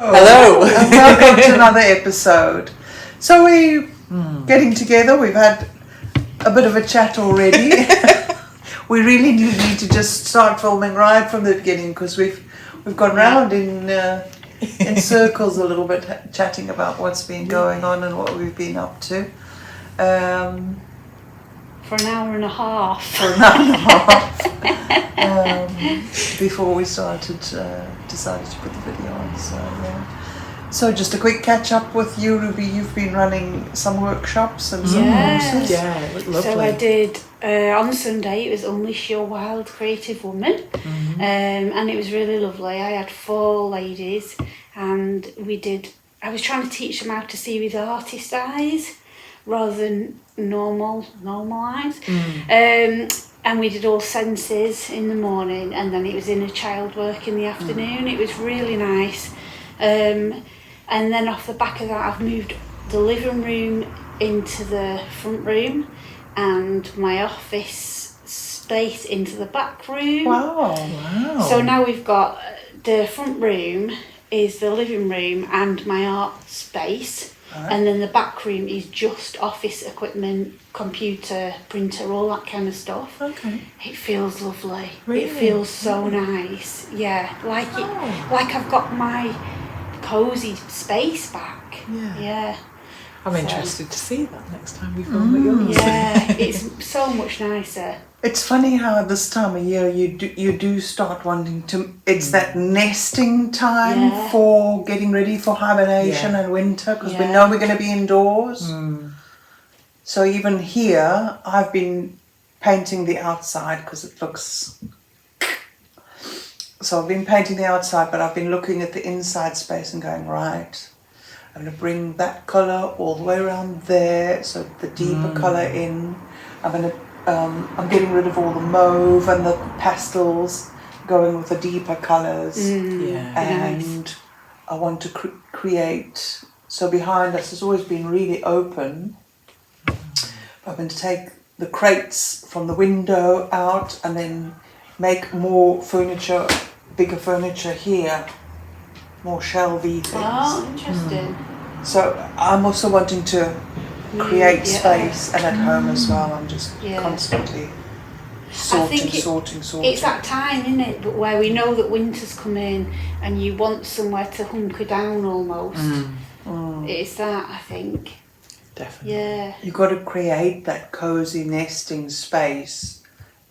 Hello. And welcome to another episode. So we're getting together. We've had a bit of a chat already. We really need to just start filming right from the beginning because we've gone round in circles a little bit, chatting about what's been going on and what we've been up to. For an hour and a half. Before we decided to put the video on. So yeah. So just a quick catch up with you, Ruby. You've been running some workshops and some courses. Yeah, it looked lovely. So I did on Sunday. It was Unleash Your Wild Creative Woman, and it was really lovely. I had 4 ladies, and I was trying to teach them how to see with artist eyes rather than normal eyes. And we did all senses in the morning, and then it was inner child work in the afternoon. It was really nice. And then off the back of that, I've moved the living room into the front room and my office space into the back room. Wow. So now we've got the front room is the living room and my art space. Right. And then the back room is just office equipment, computer, printer, all that kind of stuff. Okay. It feels lovely. Really? It feels so nice. Yeah, like I've got my cosy space back. Yeah. I'm interested to see that next time we film at yours. Yeah, it's so much nicer. It's funny how at this time of year you do start wanting to. It's that nesting time for getting ready for hibernation and winter because we know we're going to be indoors. So even here, I've been painting the outside because it looks. So I've been painting the outside, but I've been looking at the inside space and going, right, I'm going to bring that colour all the way around there, so the deeper colour in. I'm getting rid of all the mauve and the pastels, going with the deeper colours. And nice. I want to create, so behind us has always been really open. I'm going to take the crates from the window out and then make more furniture, bigger furniture here, more shelvy things. Oh, interesting. So I'm also wanting to create space and at home as well. I'm just constantly sorting. It's that time, isn't it? But where we know that winter's coming and you want somewhere to hunker down almost. It's that, I think. Definitely. Yeah. You've got to create that cosy nesting space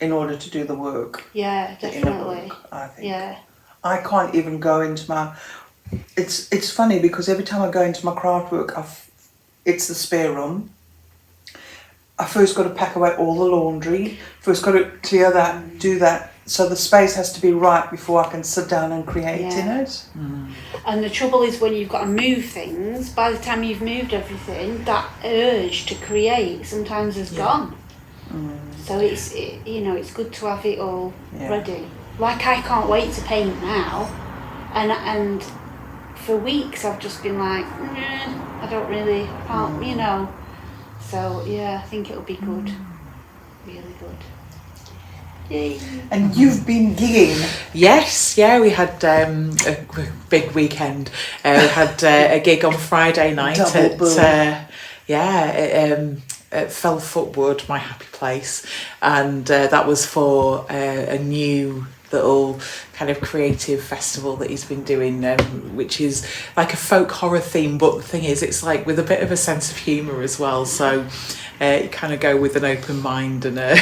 in order to do the work. Yeah, definitely. Work, I think. Yeah. I can't even go into my. It's funny because every time I go into my craft work, it's the spare room. I first got to pack away all the laundry. First got to clear that, do that. So the space has to be right before I can sit down and create in it. And the trouble is when you've got to move things, by the time you've moved everything, that urge to create sometimes is gone. So it's good to have it all ready. Like I can't wait to paint now, and for weeks I've just been like, I can't. So yeah, I think it'll be good, really good. Yay. And you've been gigging. Yes, we had a big weekend. We had a gig on Friday night at Fell Footwood, my happy place, and that was for a new little kind of creative festival that he's been doing, which is like a folk horror theme, but the thing is it's like with a bit of a sense of humour as well, so you kind of go with an open mind and a,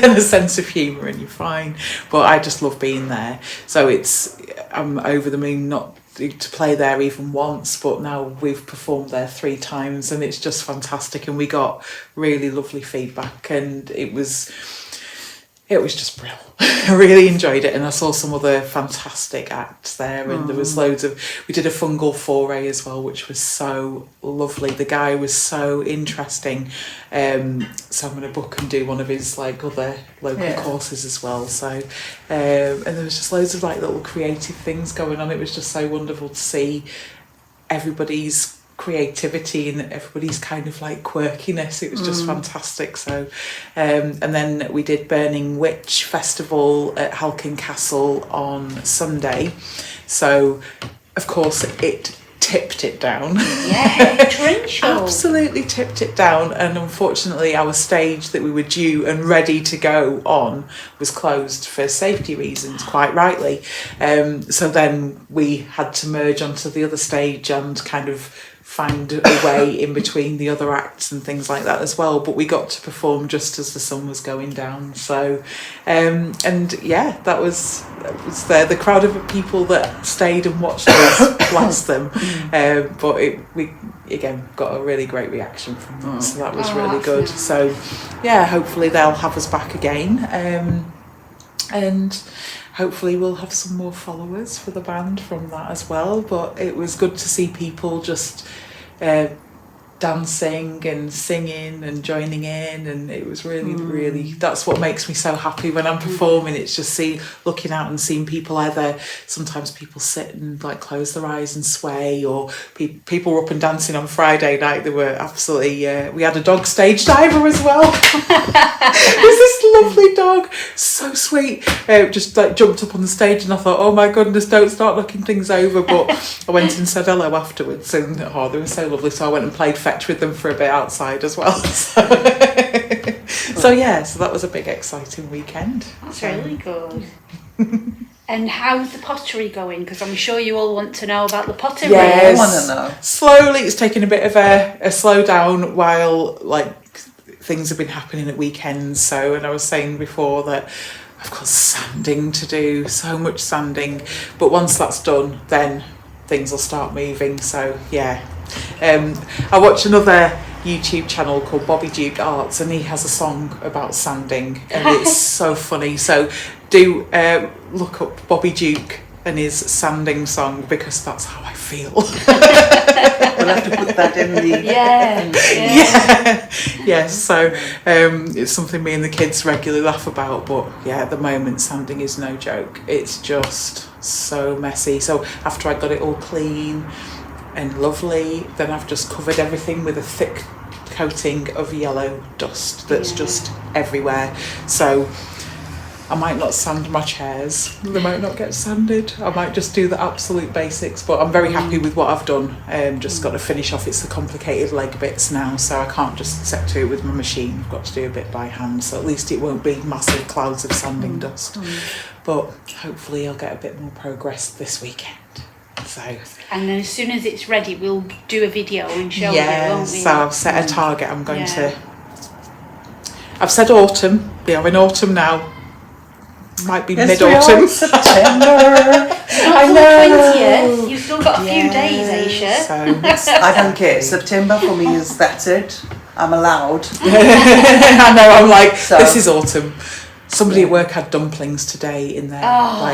and a sense of humour and you're fine. But I just love being there, so I'm over the moon not to play there even once, but now we've performed there 3 times and it's just fantastic, and we got really lovely feedback, and it was just brilliant. I really enjoyed it, and I saw some other fantastic acts there, and there was we did a fungal foray as well, which was so lovely. The guy was so interesting, so I'm going to book and do one of his like other local courses as well. So and there was just loads of like little creative things going on. It was just so wonderful to see everybody's creativity and everybody's kind of like quirkiness. It was just fantastic. So and then we did Burning Witch Festival at Halkin Castle on Sunday. So of course, it tipped it down. Yeah, torrential. Absolutely tipped it down, and unfortunately our stage that we were due and ready to go on was closed for safety reasons, quite rightly. So then we had to merge onto the other stage and kind of find a way in between the other acts and things like that as well, but we got to perform just as the sun was going down. So and yeah, that was the crowd of people that stayed and watched us, bless them. But we again got a really great reaction from them, so that was really good. Nice. So yeah, hopefully they'll have us back again, and hopefully we'll have some more followers for the band from that as well. But it was good to see people just dancing and singing and joining in, and it was really that's what makes me so happy when I'm performing. It's just looking out and seeing people, either sometimes people sit and like close their eyes and sway, or people were up and dancing on Friday night. They were absolutely we had a dog stage diver as well. There's this lovely dog, so sweet, just like jumped up on the stage, and I thought, oh my goodness, don't start knocking things over. But I went and said hello afterwards, and they were so lovely, so I went and played fetch with them for a bit outside as well. So yeah, so that was a big exciting weekend. That's really good. And how's the pottery going? Because I'm sure you all want to know about the pottery. Yes, I want to know. Slowly, it's taken a bit of a slow down while like things have been happening at weekends. So, and I was saying before that I've got sanding to do, so much sanding. But once that's done, then things will start moving. So yeah. I watch another YouTube channel called Bobby Duke Arts, and he has a song about sanding, and it's so funny. So do look up Bobby Duke and his sanding song, because that's how I feel. We'll have to put that in the... Yes, so it's something me and the kids regularly laugh about, but yeah, at the moment sanding is no joke. It's just so messy. So after I got it all clean and lovely, then I've just covered everything with a thick coating of yellow dust that's just everywhere. So I might not sand my chairs, they might not get sanded, I might just do the absolute basics, but I'm very happy with what I've done. Just got to finish off, it's the complicated leg bits now, so I can't just set to it with my machine, I've got to do a bit by hand, so at least it won't be massive clouds of sanding dust. But hopefully I'll get a bit more progress this weekend. So, and then as soon as it's ready, we'll do a video and show you, won't we? So I've set a target. I'm going to... I've said autumn. We are in autumn now. Might be mid-autumn. September. I know. 20th. You've still got a few days, Aisha. So I don't care. September for me is that's it. I'm allowed. I know. I'm like, this is autumn. Somebody at work had dumplings today in their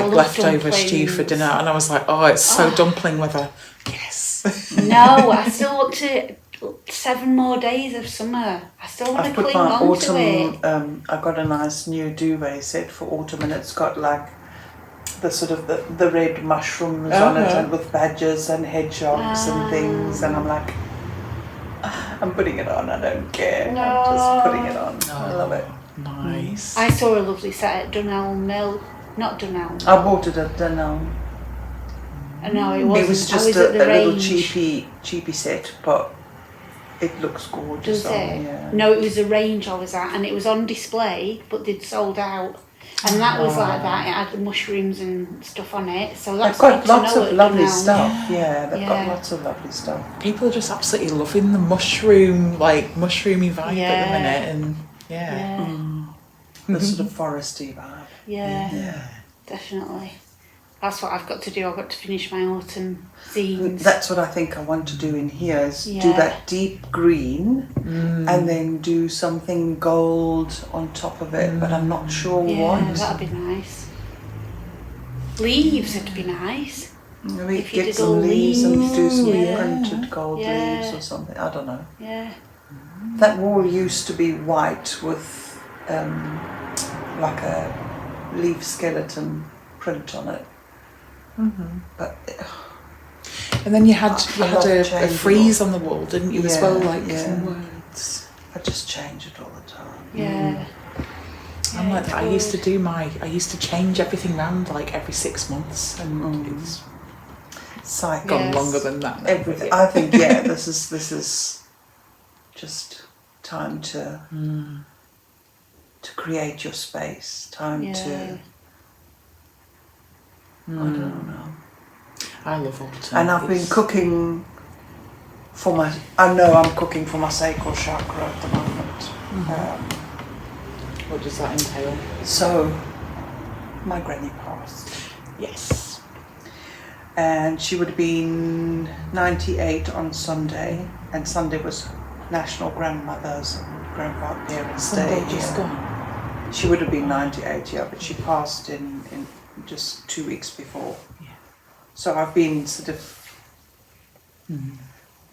leftover stew for dinner, and I was like, oh, it's so dumpling weather. Yes. No, I still want to 7 more days of summer. I still want to cling on to it. I got a nice new duvet set for autumn, and it's got like the sort of the red mushrooms on it, and with badgers and hedgehogs and things, and I'm like, I'm putting it on, I don't care. No. I'm just putting it on. I love it. Nice. I saw a lovely set at Dunelm Mill. Not Dunelm. I bought it at Dunelm. No, it wasn't. It was just a little cheapy set, but it looks gorgeous. Does it? Yeah. No, it was a range I was at, and it was on display, but they'd sold out. And that was like that. It had the mushrooms and stuff on it. So that's they've got lots of lovely stuff. Yeah, they've got lots of lovely stuff. People are just absolutely loving the mushroomy vibe at the minute, and the sort of foresty vibe. Yeah, definitely. That's what I've got to do. I've got to finish my autumn zines. That's what I think I want to do in here, is do that deep green and then do something gold on top of it, but I'm not sure what. Yeah, that'd be nice. Leaves would be nice. Maybe get some leaves and do some printed gold leaves or something. I don't know. Yeah. That wall used to be white with like a leaf skeleton print on it. But and then you had a frieze on the wall, didn't you, as well, like some words. I just change it all the time. Yeah. I'm like that. I used to change everything around like every 6 months, and cycle. Gone longer than that now. Everything. Yeah. I think this is just time to create your space. Time to. I don't know. I love autumn. And I've been cooking for my. I know I'm cooking for my sacral chakra at the moment. What does that entail? So, my granny passed. Yes. And she would have been 98 on Sunday, and Sunday was National Grandmothers and Grandparents Day. Sunday just gone. She would have been 98, yeah, but she passed in just 2 weeks before. Yeah. So I've been sort of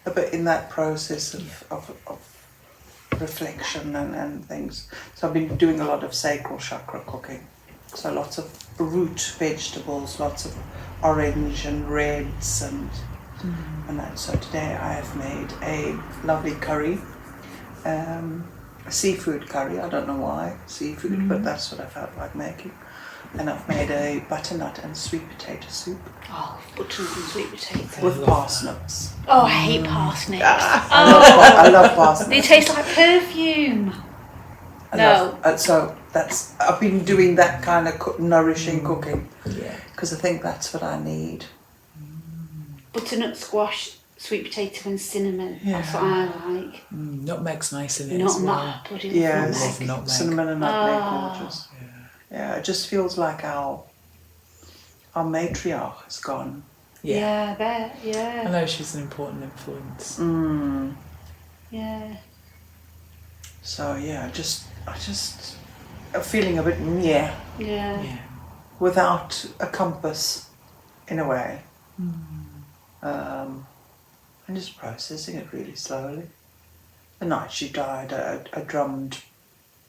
a bit in that process of reflection and things. So I've been doing a lot of sacral chakra cooking. So lots of root vegetables, lots of orange and reds and that. So today I have made a lovely curry, a seafood curry. I don't know why seafood, but that's what I felt like making. And I've made a butternut and sweet potato soup Oh, butternut and sweet potato. with parsnips. Oh, I hate parsnips. I love parsnips. They taste like perfume. So I've been doing that kind of nourishing cooking Yeah. because I think that's what I need. Butternut squash, sweet potato and cinnamon. That's what I like. Nutmeg's nice in it Not as well. that, bloody Yeah, love nutmeg. nutmeg. cinnamon and nutmeg, Ah. gorgeous. Yeah, it just feels like our matriarch has gone. Yeah, I bet. I Yeah. know she's an important influence. Yeah. So yeah, I just feeling a bit Yeah. Yeah. without a compass, in a way. I'm just processing it really slowly. The night she died, I drummed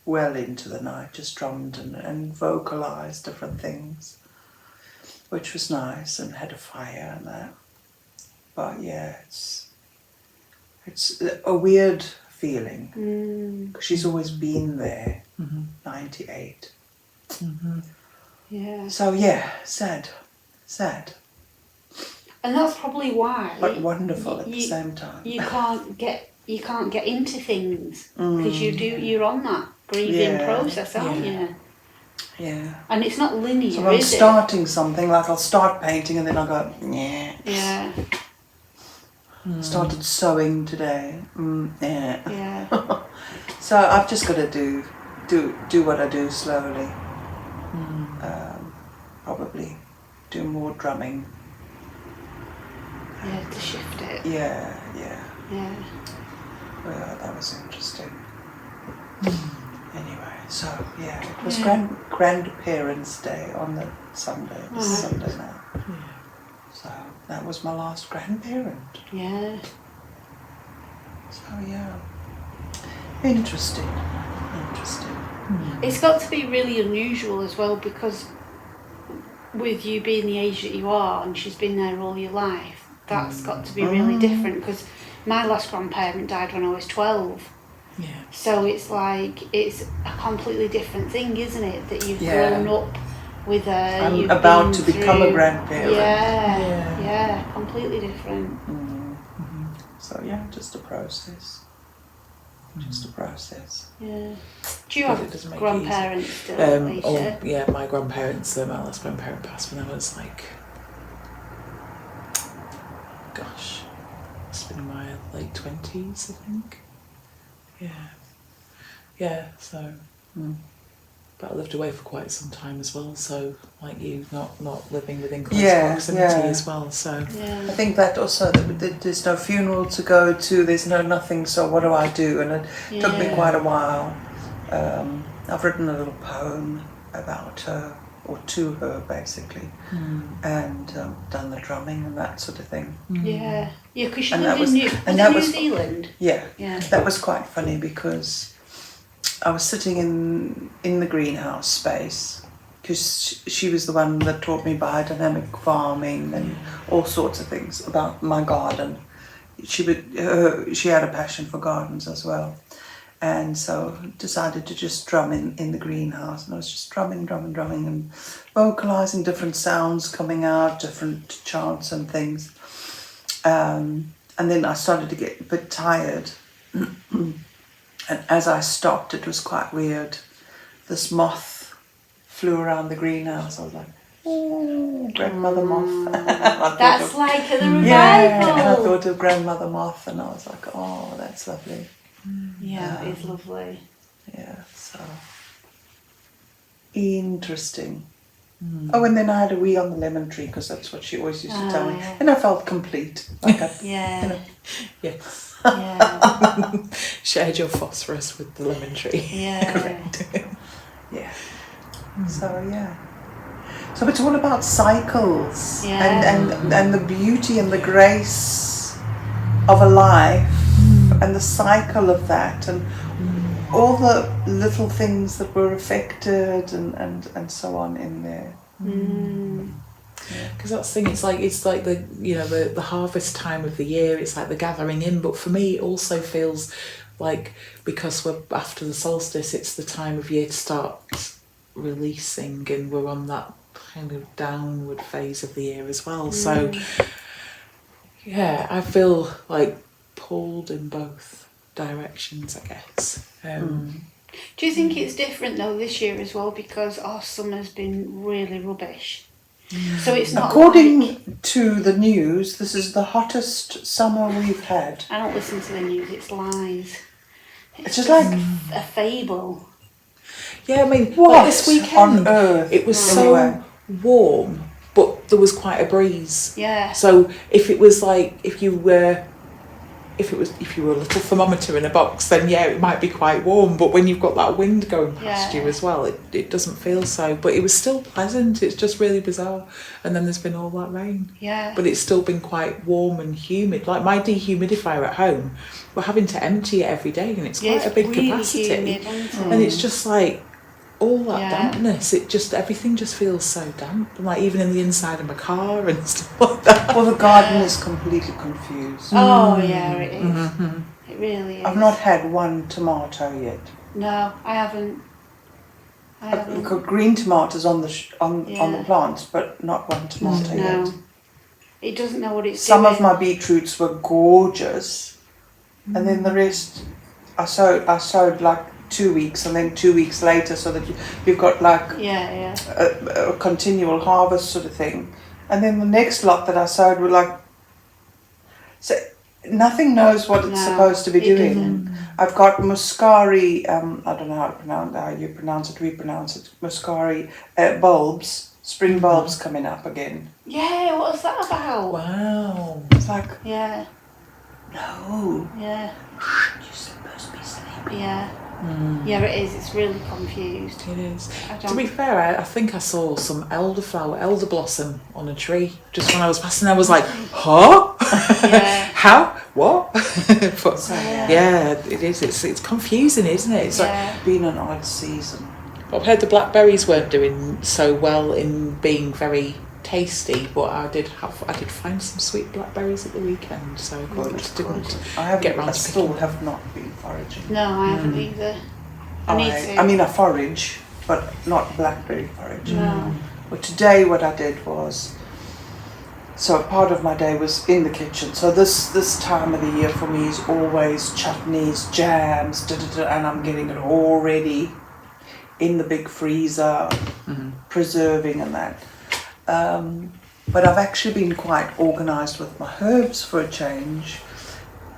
well into the night, just drummed and vocalised different things, which was nice, and had a fire and that. But yeah, it's a weird feeling, because she's always been there, 98. Yeah. So yeah, sad. And that's probably why. But wonderful at the same time. You can't get into things because you're on that grieving process, aren't you? Yeah. And it's not linear, So I'm is it? starting something, like I'll start painting and then I'll go, yeah. Yeah. Started sewing today. Yeah. Yeah. So I've just got to do what I do slowly. Probably do more drumming. Yeah, to shift it. Yeah. Yeah. Well, that was interesting. Anyway, so yeah, it was Grandparents' Day on the Sunday. This Sunday now. So that was my last grandparent. Yeah. So yeah, interesting. It's got to be really unusual as well, because with you being the age that you are and she's been there all your life, that's got to be really different, because my last grandparent died when I was 12. Yeah. So it's like, it's a completely different thing, isn't it? That you've grown up with her. I'm about to become a grandparent. Yeah, completely different. So yeah, just a process. Yeah. Do you But it have doesn't make it grandparents still, Alicia? Yeah, my grandparents, my last grandparent passed when I was like, gosh, it's been in my late 20s, I think. Yeah, so, but I lived away for quite some time as well, so like you, not living within close proximity as well, so. Yeah. I think that also, that there's no funeral to go to, there's no nothing, so what do I do? And it took me quite a while. I've written a little poem about her, or to her basically, and done the drumming and that sort of thing. Yeah, because she And lived that in New Zealand. Yeah, Yeah. that was quite funny, because I was sitting in the greenhouse space, because she was the one that taught me biodynamic farming and all sorts of things about my garden. She had a passion for gardens as well, And so decided to just drum in the greenhouse. And I was just drumming and vocalising different sounds coming out, different chants and things. And then I started to get a bit tired. And as I stopped, it was quite weird. This moth flew around the greenhouse. I was like, oh, grandmother moth. That's like a revival. Yeah, and I thought of grandmother moth, and I was like, oh, that's lovely. Yeah, it is lovely. Yeah, so interesting. Oh, and then I had a wee on the lemon tree because that's what she always used to tell me, and I felt complete. Like I, Yeah. Yes. Yeah. Shared your phosphorus with the lemon tree. Yeah. Correct. yeah. So yeah. So it's all about cycles and the beauty and the grace of a life and the cycle of that and all the little things that were affected and so on in there. Because that's the thing, it's like the the harvest time of the year, it's like the gathering in, but for me it also feels like, because we're after the solstice, it's the time of year to start releasing, and we're on that kind of downward phase of the year as well. So yeah, I feel like pulled in both directions, I guess. Do you think it's different though this year as well, because our summer's been really rubbish? So it's not According to the news, this is the hottest summer we've had. I don't listen to the news, it's lies. It's just like a fable. Yeah, I mean, what like this weekend, on earth? it was Anyway. so warm, but there was quite a breeze. Yeah. So if it was like, if you were a little thermometer in a box, then yeah, it might be quite warm. But when you've got that wind going past you as well, it doesn't feel so. But it was still pleasant. It's just really bizarre. And then there's been all that rain. Yeah. But it's still been quite warm and humid. Like my dehumidifier at home, we're having to empty it every day, and it's quite a big really capacity. humid, isn't it? And it's just like all that Yeah. dampness. Everything just feels so damp. And like even in the inside of my car and stuff like that. Well, the garden is completely confused. Oh yeah, it is. It really is. I've not had one tomato yet. No, I haven't. I've got green tomatoes on the plants, but not one tomato yet. No. It doesn't know what it's Some doing. of my beetroots were gorgeous, and then the rest I sowed like 2 weeks, and then 2 weeks later, so that you've got like a continual harvest sort of thing. And then the next lot that I sowed were like, so nothing knows what it's supposed to be doing. Doesn't. I've got muscari, I don't know how you pronounce it, we pronounce it, muscari bulbs, spring bulbs coming up again. Yeah, what's that about? Wow. It's like, Yeah, no, yeah, you're supposed to be sleeping. yeah. Yeah, it is. It's really confused. It is. I To don't- be fair, I think I saw some elder blossom on a tree just when I was passing. I was like, huh? Yeah. How? What? But, So, yeah, it is. It's confusing, isn't it? It's Yeah. been an odd season. like, I've heard the blackberries weren't doing so well in being very tasty, but I did find some sweet blackberries at the weekend, so I just didn't get round I to still picking. have not been foraging. No, I haven't either. I need to. I mean, I forage, but not blackberry forage. No. But today what I did was, so part of my day was in the kitchen. So this time of the year for me is always chutneys, jams, and I'm getting it all ready in the big freezer, preserving and that. But I've actually been quite organised with my herbs for a change,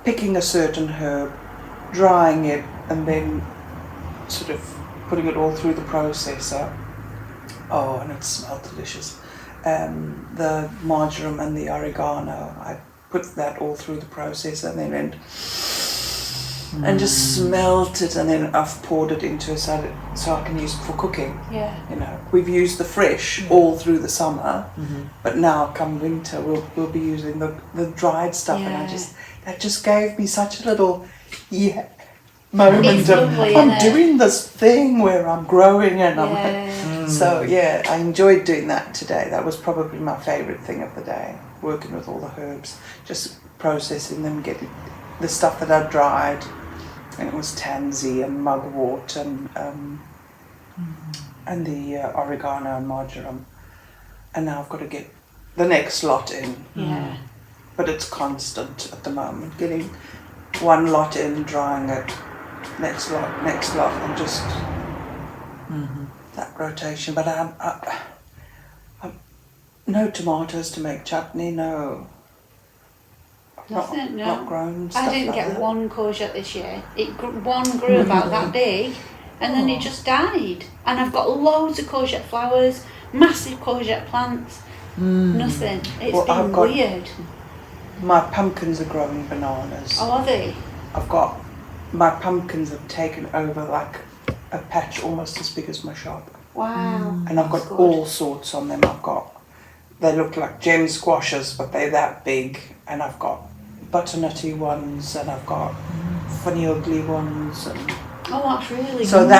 picking a certain herb, drying it, and then sort of putting it all through the processor. Oh, and it smelled delicious. The marjoram and the oregano, I put that all through the processor and then went and just smelt it, and then I've poured it into a salad so I can use it for cooking. Yeah. You know, we've used the fresh all through the summer, but now come winter we'll be using the dried stuff, and that just gave me such a little moment It's of lovely, I'm isn't it? doing this thing where I'm growing and I'm Yeah. so yeah, I enjoyed doing that today. That was probably my favourite thing of the day, working with all the herbs, just processing them, getting the stuff that I dried And it was tansy and mugwort and the oregano and marjoram. And now I've got to get the next lot in. Yeah. But it's constant at the moment. Getting one lot in, drying it, next lot, and just that rotation. But I no tomatoes to make chutney, no. Nothing, no. Not grown stuff I didn't like get that. one courgette this year. One grew about that big, and then it just died. And I've got loads of courgette flowers, massive courgette plants. Nothing. It's been weird. My pumpkins are growing bananas. Oh, are they? My pumpkins have taken over like a patch almost as big as my shop. Wow. And I've got all sorts on them. They look like gem squashes, but they're that big. And I've got butternutty ones, and I've got funny ugly ones. And Oh, that's really so good.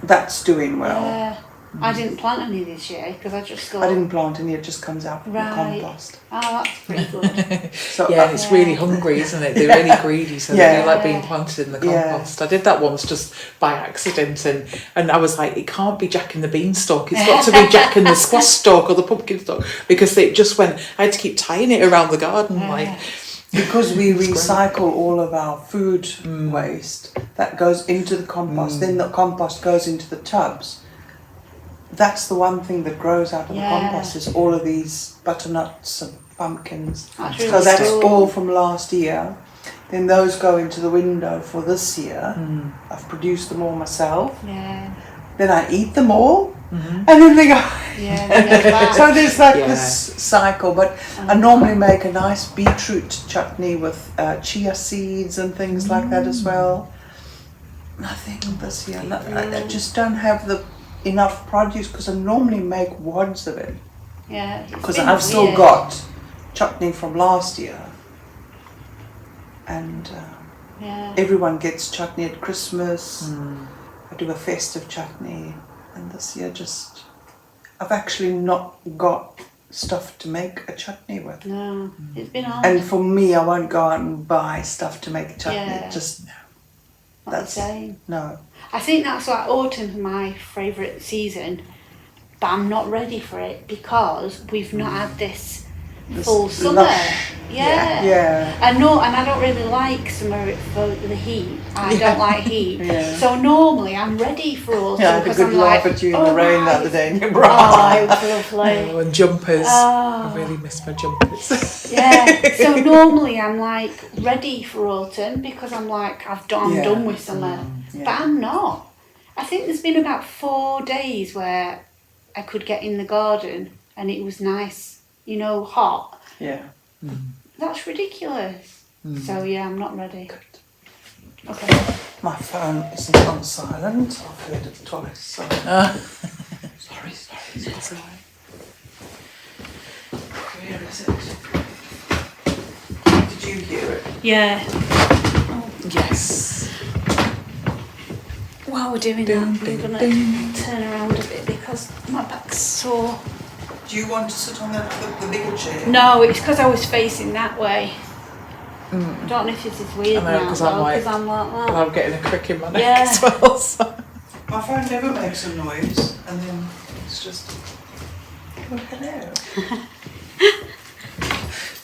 that's doing well. Yeah. I didn't plant any this year because I just thought. I didn't plant any, it just comes out from the compost. Oh, that's pretty good. So yeah, it's really hungry, isn't it? They're really greedy, so they do like being planted in the compost. I did that once just by accident, and I was like, it can't be Jack and the Beanstalk, it's got to be Jack and the squash stalk or the pumpkin stalk, because it just went, I had to keep tying it around the garden, like. Because we recycle all of our food waste, that goes into the compost, then the compost goes into the tubs. That's the one thing that grows out of the compost is all of these butternuts and pumpkins. That's really so that's cool. all from last year. Then those go into the window for this year. I've produced them all myself. Yeah. Then I eat them all, and then they go. Yeah. They go back. So there's like this cycle. But I normally make a nice beetroot chutney with chia seeds and things like that as well. Nothing this year. I just don't have enough produce because I normally make wads of it. Yeah. Because I've still got chutney from last year. And everyone gets chutney at Christmas. I do a festive chutney. And this year I've actually not got stuff to make a chutney with. No, it's been hard. And for me, I won't go out and buy stuff to make a chutney. Yeah. Not the same. No. I think that's why autumn's my favourite season, but I'm not ready for it because we've not had this full summer. Lush. Yeah. Yeah. I know, and I don't really like summer for the heat. I don't like heat. Yeah. So normally I'm ready for autumn. Yeah, I had a good laugh at you in the rain the other day in your bra. Oh, it was lovely. Oh, and jumpers. Oh. I really miss my jumpers. Yeah, so normally I'm like ready for autumn because I'm like I'm done with summer, but I'm not. I think there's been about 4 days where I could get in the garden and it was nice, hot. Yeah. That's ridiculous. So yeah, I'm not ready. Good. Okay. My phone isn't on silent. I've heard it twice. So. Sorry. It's all right. Where is it? Did you hear it? Yeah. Yes. While we're doing that, I'm going to turn around a bit because my back's sore. Do you want to sit on the bigger chair? No, it's because I was facing that way. I don't know if this is weird I know, now, because though, I'm 'cause I'm like that. and I'm getting a crick in my neck Yeah. as well. So. My phone never makes a noise, and then it's just. Oh, hello.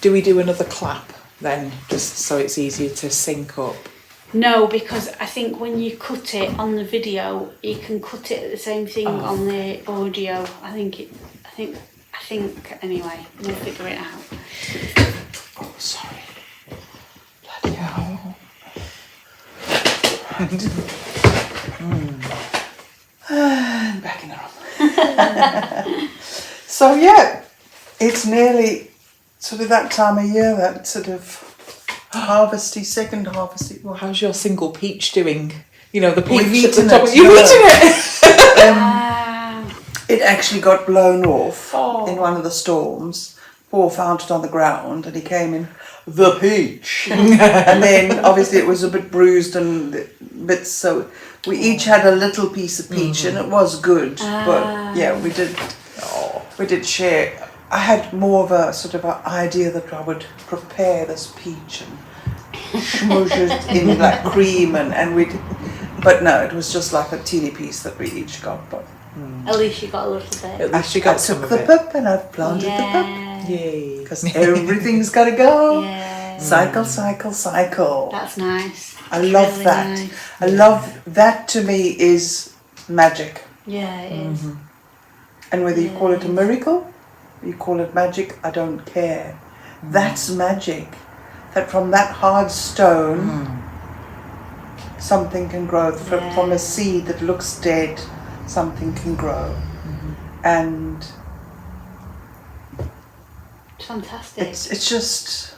Do we do another clap then, just so it's easier to sync up? No, because I think when you cut it on the video, you can cut it at the same thing on the audio. I think anyway, we'll figure it out. Oh, sorry. Bloody hell. And back in the room. So yeah, it's nearly sort of that time of year, that sort of harvesty, second harvesty. Well, How's your single peach doing? The peach We've at the eaten top. it. You've eaten it! it actually got blown off Oh. in one of the storms. Paul found it on the ground and he came in, the peach. And then obviously it was a bit bruised and bits, so we each had a little piece of peach and it was good. But yeah, we did share. I had more of a sort of an idea that I would prepare this peach and smoosh it in like cream and we'd. But no, it was just like a teeny piece that we each got. But At least you got a little bit. At least you got some took of the it. pup and I've planted the pup. Yeah. Yay. Because everything's got to go. Yeah. Cycle, cycle, cycle. That's nice. I That's love really that. nice. I love that. To me is magic. Yeah, it is. And whether you Yeah, call it a it is. miracle, you call it magic, I don't care. That's magic. That from that hard stone, something can grow. From a seed that looks dead, something can grow. And It's fantastic. it's just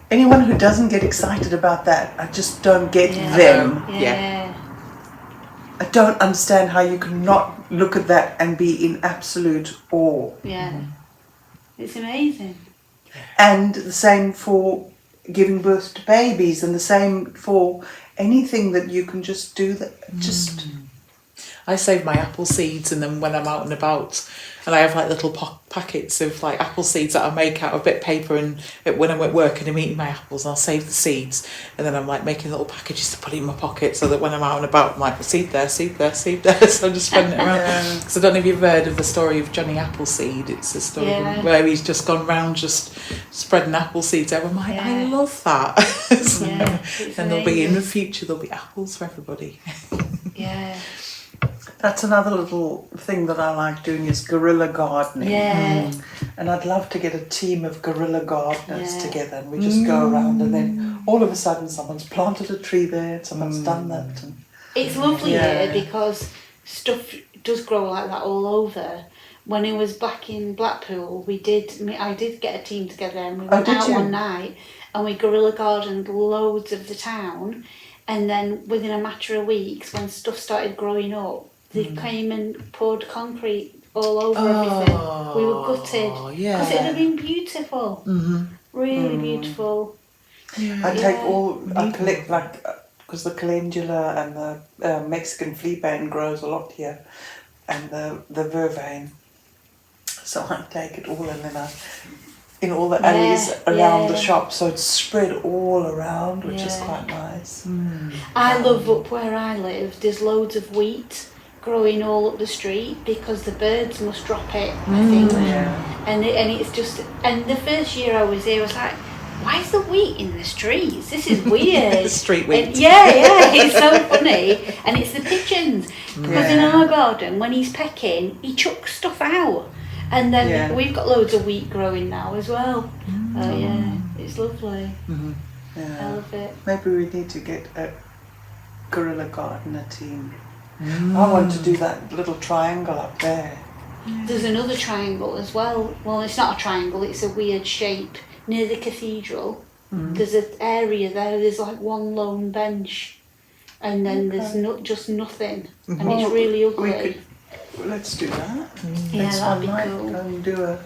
anyone who doesn't get excited about that, I just don't get them. Yeah. I don't understand how you can not look at that and be in absolute awe. Yeah. It's amazing. And the same for giving birth to babies, and the same for anything that you can just do that just. I save my apple seeds, and then when I'm out and about, and I have like little packets of like apple seeds that I make out of bit paper, and when I'm at work and I'm eating my apples, I'll save the seeds, and then I'm like making little packages to put in my pocket so that when I'm out and about, I'm like, seed there, seed there, seed there. So I'm just spreading it around. Because I don't know if you've heard of the story of Johnny Appleseed. It's a story where he's just gone round just spreading apple seeds out. I'm like, I love that. So, and there'll be in the future, there'll be apples for everybody. Yeah. That's another little thing that I like doing is guerrilla gardening. Yeah. And I'd love to get a team of guerrilla gardeners together, and we just go around, and then all of a sudden someone's planted a tree there, someone's done that. And It's lovely here because stuff does grow like that all over. When I was back in Blackpool, I did get a team together, and we went out one night and we guerrilla gardened loads of the town, and then within a matter of weeks, when stuff started growing up, they came and poured concrete all over everything. We were gutted because it had been beautiful, really beautiful. I collect like, because the calendula and the Mexican fleabane grows a lot here, and the vervain. So I take it all and then in all the alleys around the shop, so it's spread all around, which is quite nice. I love up where I live. There's loads of wheat growing all up the street because the birds must drop it, I think. And it's just, and the first year I was here, I was like, why is the wheat in the streets? This is weird. Street wheat. And it's so funny. And it's the pigeons. Because in our garden, when he's pecking, he chucks stuff out. And then we've got loads of wheat growing now as well. It's lovely. I love it. Maybe we need to get a guerrilla gardener team. I want to do that little triangle up there. There's another triangle as well. Well, it's not a triangle, it's a weird shape. Near the cathedral, there's an area there, there's like one lone bench. And then there's just nothing. And it's really ugly. Let's do that. That'd be cool. Go and do a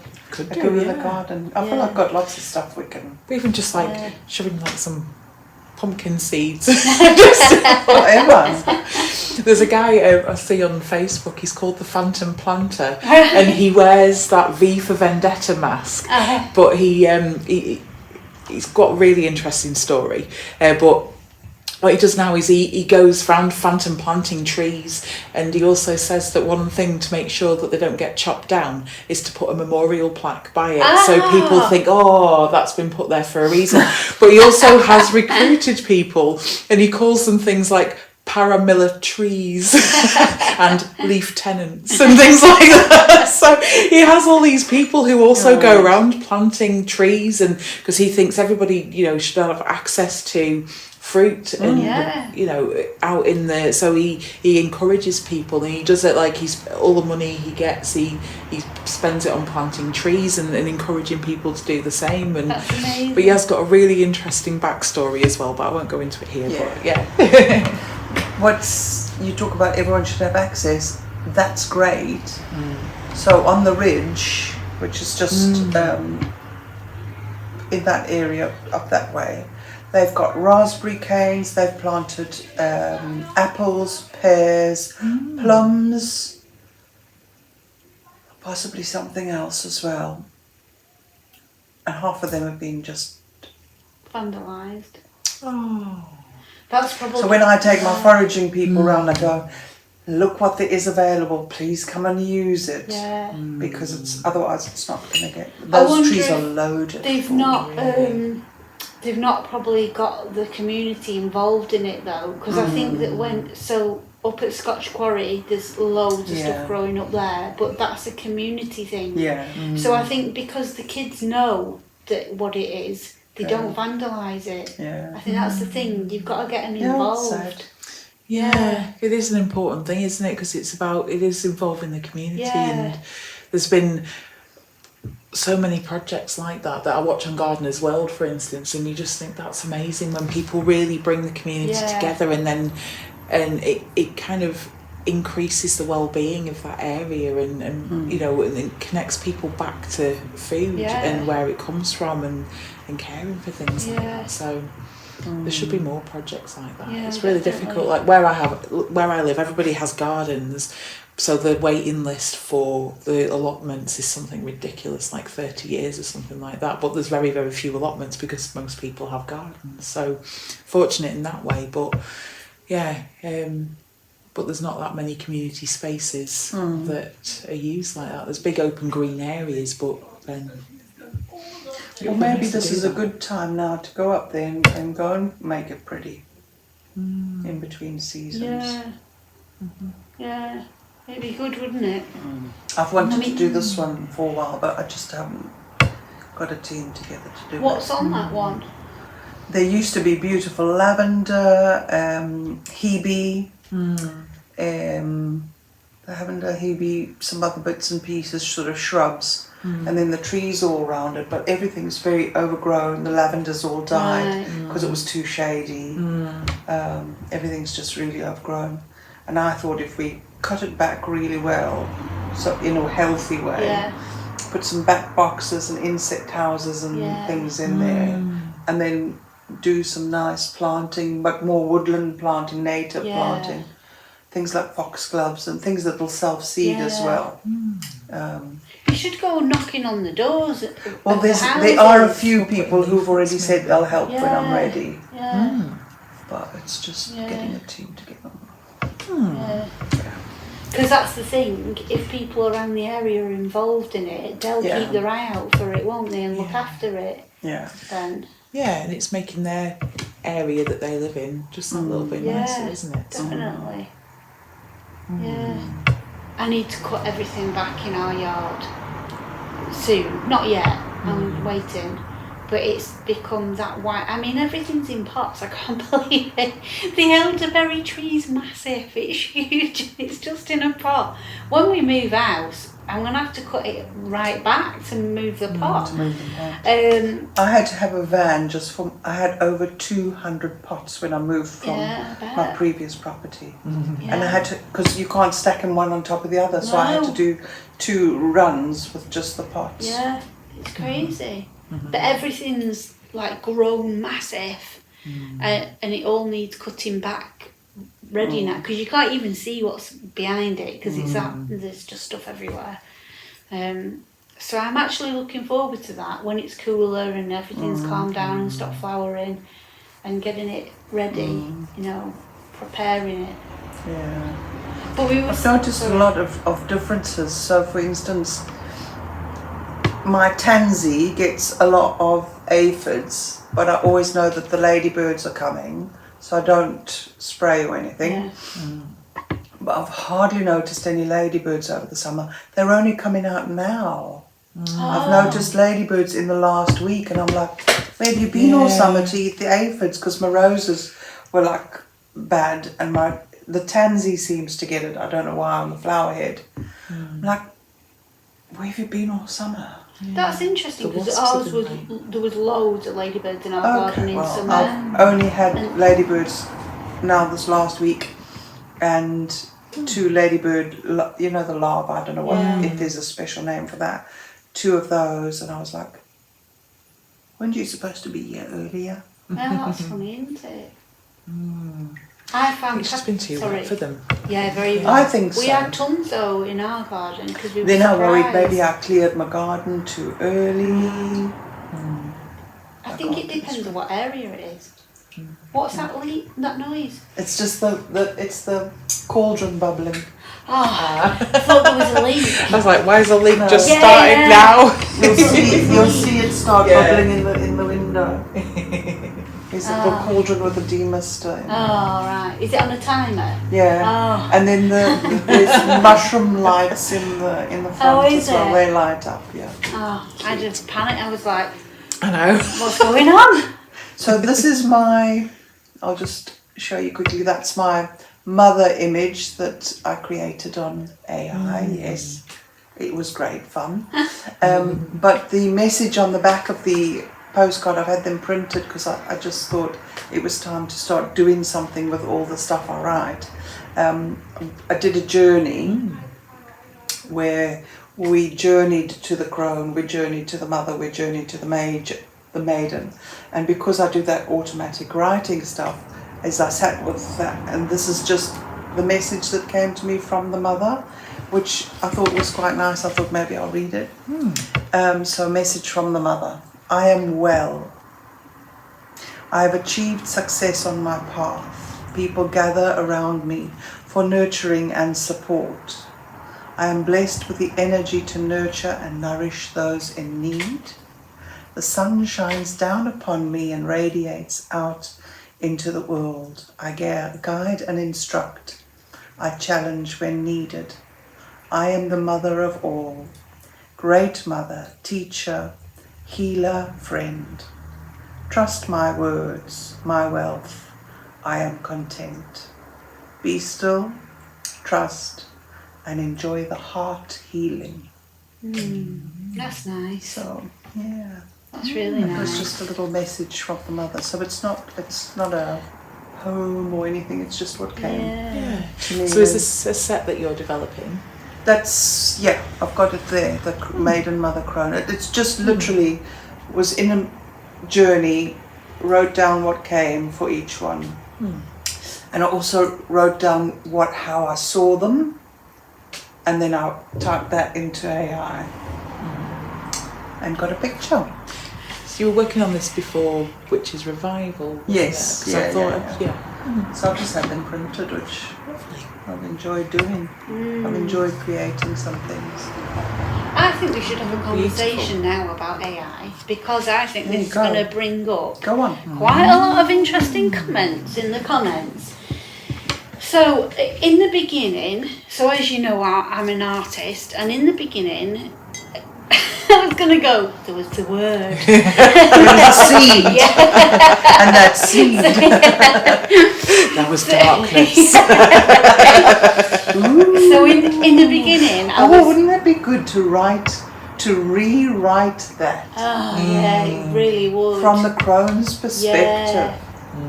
guerrilla garden. I feel like I've got lots of stuff we can. Even just like shoving like some pumpkin seeds. Whatever. There's a guy I see on Facebook, he's called the Phantom Planter, and he wears that V for Vendetta mask, but he's got a really interesting story, but what he does now is he goes round phantom planting trees, and he also says that one thing to make sure that they don't get chopped down is to put a memorial plaque by it, so people think, oh, that's been put there for a reason. But he also has recruited people, and he calls them things like paramilitaries and leaf tenants and things like that. So he has all these people who also go around planting trees, and because he thinks everybody, should have access to fruit and out in the, so he encourages people, and he does it like he's all the money he gets he spends it on planting trees and encouraging people to do the same. And that's amazing. but he has got a really interesting backstory as well, but I won't go into it here. But you talk about everyone should have access, that's great. So on the ridge, which is just in that area up that way, they've got raspberry canes, they've planted apples, pears, plums, possibly something else as well. And half of them have been just vandalised. Oh. That's probably. So when I take my foraging people round, I go, look what there is available. Please come and use it. Yeah. Because otherwise it's not going to get. I Those wonder trees are if loaded. They've not. They've not probably got the community involved in it though, because I think that up at Scotch Quarry, there's loads of stuff growing up there, but that's a community thing. Yeah. So I think because the kids know that what it is, they don't vandalise it. Yeah. I think that's the thing. You've got to get them involved. Yeah, it is an important thing, isn't it? Because it is involving the community, and there's been so many projects like that I watch on Gardener's World, for instance, and you just think that's amazing when people really bring the community together, and it kind of increases the well-being of that area, and you know, and it connects people back to food and where it comes from, and caring for things like that. So there should be more projects like that. It's really difficult. Like where I live, everybody has gardens, so the waiting list for the allotments is something ridiculous, like 30 years or something like that. But there's very, very few allotments because most people have gardens. So fortunate in that way. But but there's not that many community spaces that are used like that. There's big open green areas, but then. Well, maybe this is a good time now to go up there and go and make it pretty in between seasons. Yeah. Yeah. It'd be good, wouldn't it? I've wanted to do this one for a while, but I just haven't got a team together to do it. What's on that one? There used to be beautiful lavender, hebe, lavender, hebe, some other bits and pieces, sort of shrubs. And then the trees all around it, but everything's very overgrown. The lavender's all died because it was too shady. Everything's just really overgrown. And I thought if we cut it back really well, so in a healthy way, put some back boxes and insect houses and things in there, and then do some nice planting, but more woodland planting, native planting. Things like foxgloves and things that will self-seed as well. You should go knocking on the doors. Well, there are a few people who've already said they'll help when I'm ready. But it's just getting a team together. Because that's the thing, if people around the area are involved in it, they'll keep their eye out for it, won't they, and look after it. Then. Yeah, and it's making their area that they live in just a little bit nicer, isn't it? Definitely. Yeah. I need to cut everything back in our yard soon. Not yet. I'm waiting. But it's become that white. I mean, everything's in pots. I can't believe it. The elderberry tree's massive. It's huge. It's just in a pot. When we move house, I'm going to have to cut it right back to move the pot. I had to have a van I had over 200 pots when I moved from my previous property. And I had to, because you can't stack them one on top of the other, so I had to do 2 runs with just the pots. Yeah, it's crazy. But everything's like grown massive, and it all needs cutting back ready now, because you can't even see what's behind it because there's just stuff everywhere. So I'm actually looking forward to that when it's cooler and everything's calmed down and stopped flowering, and getting it ready, you know, preparing it. Yeah. But I've noticed a lot of differences. So for instance, my tansy gets a lot of aphids, but I always know that the ladybirds are coming, so I don't spray or anything. But I've hardly noticed any ladybirds over the summer. They're only coming out now. I've noticed ladybirds in the last week, and I'm like, where have you been all summer to eat the aphids? Because my roses were like bad, and the tansy seems to get it. I don't know why, on the flower head. I'm like, where have you been all summer? That's interesting, because there was loads of ladybirds in our garden in summer. I've only had ladybirds now this last week, and 2 ladybird, you know, the larvae, I don't know if there's a special name for that. 2 of those, and I was like, weren't you supposed to be here earlier? Yeah, that's funny, isn't it? I found it's just been too wet for them. Yeah, very wet. I think so. We had tons though in our garden because we were Then surprised. I worried maybe I cleared my garden too early. I think it depends on what area it is. What's that noise? It's just the cauldron bubbling. Oh, I thought there was a leak. I was like, why is the leak just Yeah, started yeah. now? You'll see it start bubbling in the window. It's a little cauldron with a demister. Oh, right. Is it on a timer? Yeah. Oh. And then there's mushroom lights in the front is as well. there? They light up, yeah. Oh, I just panicked. I was like, I know. what's going on? So this is I'll just show you quickly, that's my mother image that I created on AI, yes. It was great fun. But the message on the back of the postcard, I've had them printed because I just thought it was time to start doing something with all the stuff I write. I did a journey where we journeyed to the crone, we journeyed to the mother, we journeyed to the maiden. And because I do that automatic writing stuff, as I sat with that, and this is just the message that came to me from the mother, which I thought was quite nice. I thought maybe I'll read it. So a message from the mother. I am well. I have achieved success on my path. People gather around me for nurturing and support. I am blessed with the energy to nurture and nourish those in need. The sun shines down upon me and radiates out into the world. I guide and instruct. I challenge when needed. I am the mother of all. Great mother, teacher, healer, friend. Trust my words, my wealth. I am content. Be still, trust, and enjoy the heart healing. That's nice. So, yeah. That's really It was nice. just a little message from the mother. So it's not a poem or anything, it's just what came Yeah. to me. So is this a set that you're developing? That's, yeah, I've got it there, the maiden mother crone. It's just literally was in a journey, wrote down what came for each one. And I also wrote down how I saw them, and then I typed that into AI and got a picture. So you were working on this before Witch's Revival, wasn't Yes, it? 'Cause I yeah, thought, yeah. So I've just had them printed, which Lovely. I've enjoyed doing. I've enjoyed creating some things. I think we should have a conversation now about AI, because I think There you this is go. going to bring up Go on. quite a lot of interesting comments in the comments. So in the beginning, so as you know, I'm an artist, and in the beginning, I was going to go, there was the word. There was a seed. And that seed. That was darkness. So in the beginning, I Oh, was... wouldn't that be good to rewrite that Oh, yeah, it really would. from the crone's perspective? Yeah.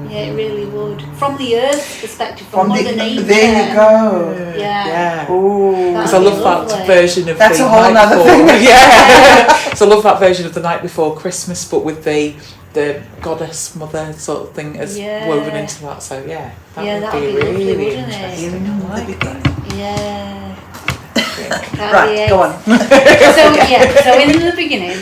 Yeah, it really would. From the Earth's perspective, from Mother Nature. there you go. Yeah. Yeah. Oh, Because I love that Lovely. version of That's the a whole night nother before. thing. Yeah. So I love that version of the night before Christmas, but with the goddess mother sort of thing as Yeah. woven into that. So yeah, Yeah, that that'd would be be lovely, really wouldn't it? interesting. I like that. Yeah. right, go on. So in the beginning,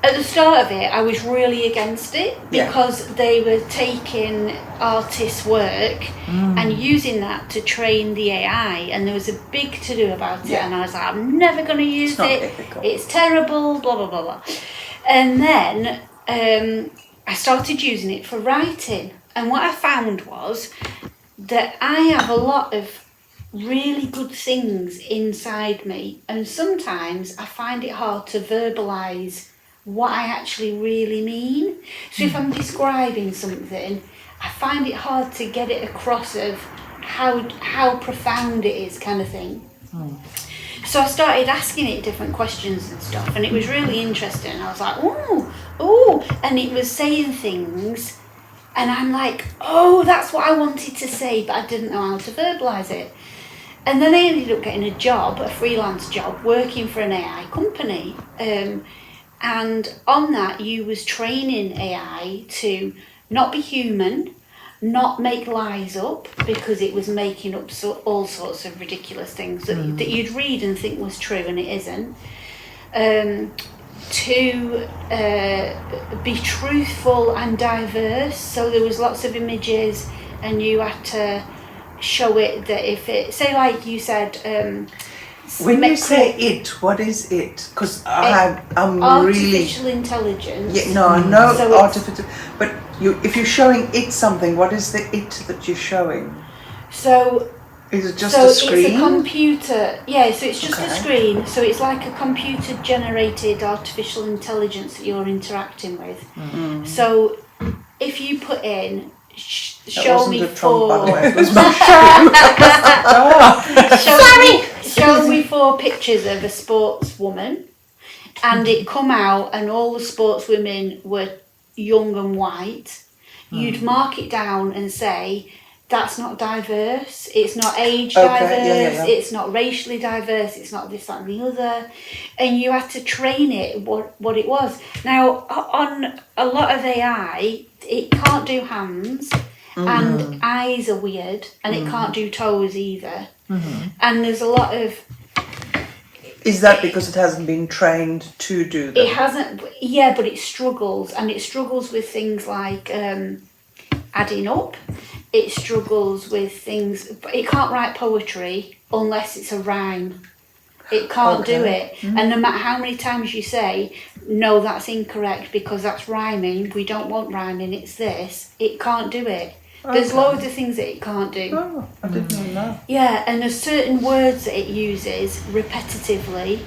at the start of it, I was really against it because they were taking artists' work and using that to train the AI, and there was a big to-do about it, and I was like, I'm never going to use It's not it. ethical. It's terrible, blah, blah, blah, blah. And then I started using it for writing, and what I found was that I have a lot of really good things inside me, and sometimes I find it hard to verbalise what I actually really mean. So if I'm describing something, I find it hard to get it across of how profound it is, kind of thing. So I started asking it different questions and stuff, and it was really interesting. I was like, ooh, and it was saying things, and I'm like, oh, that's what I wanted to say, but I didn't know how to verbalise it. And then I ended up getting a freelance job, working for an AI company. And on that, you was training AI to not be human, not make lies up, because it was making up all sorts of ridiculous things that you'd read and think was true and it isn't. to be truthful and diverse. So there was lots of images, and you had to show it that if it, say like you said, when you say it, what is it? Because I'm really artificial intelligence. Yeah, no, I know So artificial, but if you're showing it something, what is the it that you're showing? So is it just a screen? It's a computer. Yeah, so it's just Okay. a screen. So it's like a computer-generated artificial intelligence that you're interacting with. Mm. So if you put in, That show wasn't me a trunk, by the four. way. It was my show me 4 pictures of a sportswoman, and it come out, and all the sportswomen were young and white. You'd mark it down and say, that's not diverse, it's not age diverse, it's not racially diverse, it's not this, that and the other. And you had to train it what it was. Now, on a lot of AI, it can't do hands, and eyes are weird, and it can't do toes either. And there's a lot of... Is that because it hasn't been trained to do that? It hasn't, yeah, but it struggles, and it struggles with things like adding up. It struggles with things, but it can't write poetry unless it's a rhyme. It can't do it. And no matter how many times you say, no, that's incorrect because that's rhyming, we don't want rhyming, it's this, it can't do it. There's loads of things that it can't do. Oh, I didn't know that. Yeah, and there's certain words that it uses repetitively.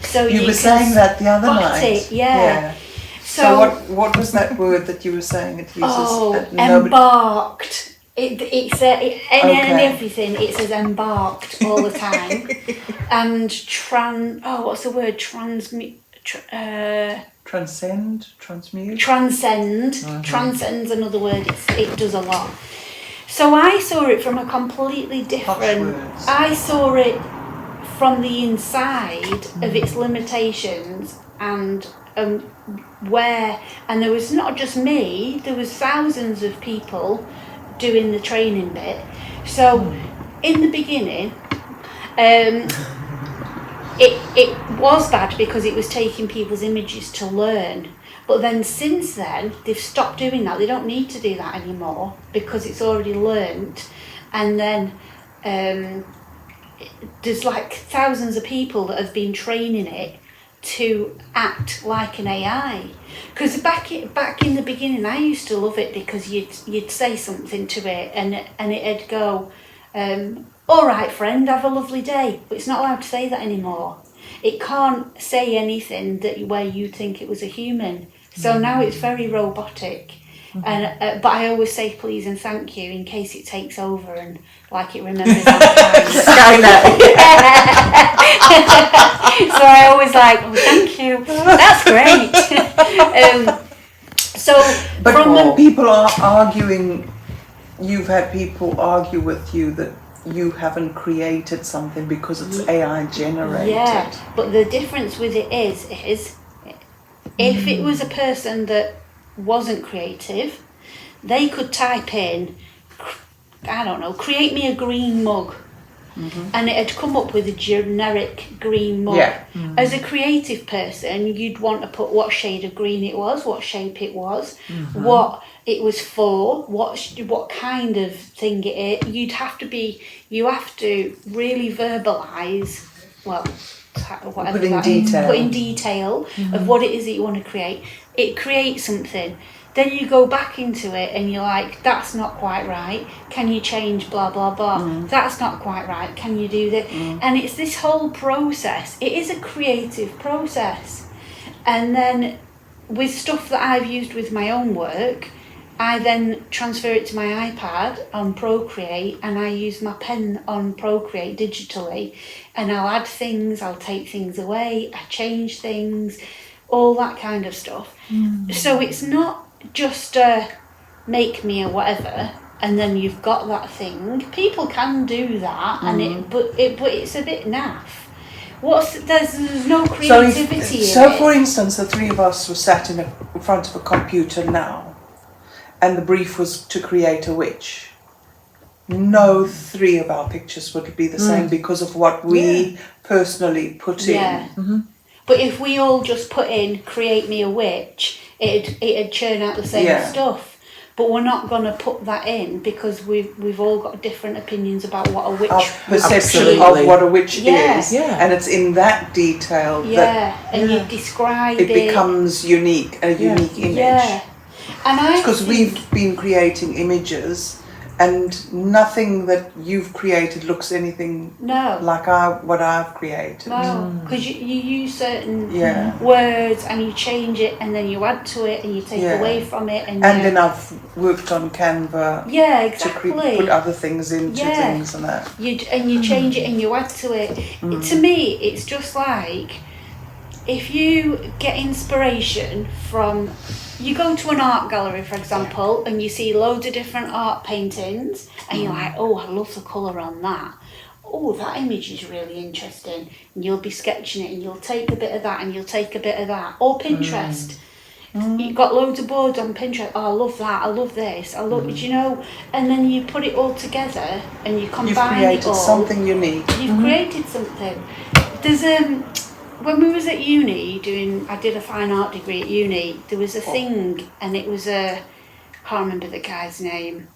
So you were saying that the other night. It, yeah. So what was that word that you were saying it uses? Embarked. It's everything. It says embarked all the time. And what's the word? Transcend, transmute. Transcend. Transcend's another word. It does a lot. So I saw it from a completely different. I saw it from the inside of its limitations and where, and there was not just me. There was thousands of people doing the training bit. So in the beginning, it was bad because it was taking people's images to learn. But then since then, they've stopped doing that. They don't need to do that anymore because it's already learnt. And then there's like thousands of people that have been training it to act like an AI. Because back in the beginning, I used to love it because you'd say something to it and it'd go, all right, friend, have a lovely day. But it's not allowed to say that anymore. It can't say anything where you think it was a human. So now it's very robotic. And but I always say please and thank you in case it takes over and like it remembers our time. Skynet. So I always like, oh, thank you. That's great. But when people are arguing, you've had people argue with you that you haven't created something because it's AI generated. Yeah, but the difference with it is if it was a person that wasn't creative, they could type in, I don't know, create me a green mug. And it had come up with a generic green mug. Yeah. As a creative person, you'd want to put what shade of green it was, what shape it was, what it was for, what kind of thing it is. You have to really verbalise, whatever Put in detail of what it is that you want to create. It creates something. Then you go back into it and you're like, that's not quite right. Can you change blah, blah, blah? That's not quite right. Can you do that? And it's this whole process. It is a creative process. And then with stuff that I've used with my own work, I then transfer it to my iPad on Procreate and I use my pen on Procreate digitally. And I'll add things, I'll take things away, I change things, all that kind of stuff. So it's not just make me a whatever and then you've got that thing. People can do that, but it's a bit naff. There's no creativity in it. So for instance, the three of us were sat in front of a computer now, and the brief was to create a witch. No three of our pictures would be the same because of what we personally put in. But But if we all just put in "create me a witch," it'd churn out the same stuff. But we're not going to put that in because we've all got different opinions about what a witch. Our perception of what a witch is, and it's in that detail that you describe it becomes unique, a unique image. Yeah, and because we've been creating images. And nothing that you've created looks anything like what I've created. No, because you use certain words and you change it and then you add to it and you take away from it. And then I've worked on Canva exactly. to put other things into things and that. You change it and you add to it. To me, it's just like if you get inspiration from... You go to an art gallery, for example, and you see loads of different art paintings, and you're like, oh, I love the colour on that. Oh, that image is really interesting. And you'll be sketching it, and you'll take a bit of that, and you'll take a bit of that. Or Pinterest. You've got loads of boards on Pinterest. Oh, I love that. I love this. I love it, you know. And then you put it all together, and you combine it all. You've created something unique. You've created something. There's when we was at uni I did a fine art degree at uni, there was a thing, and it was I can't remember the guy's name.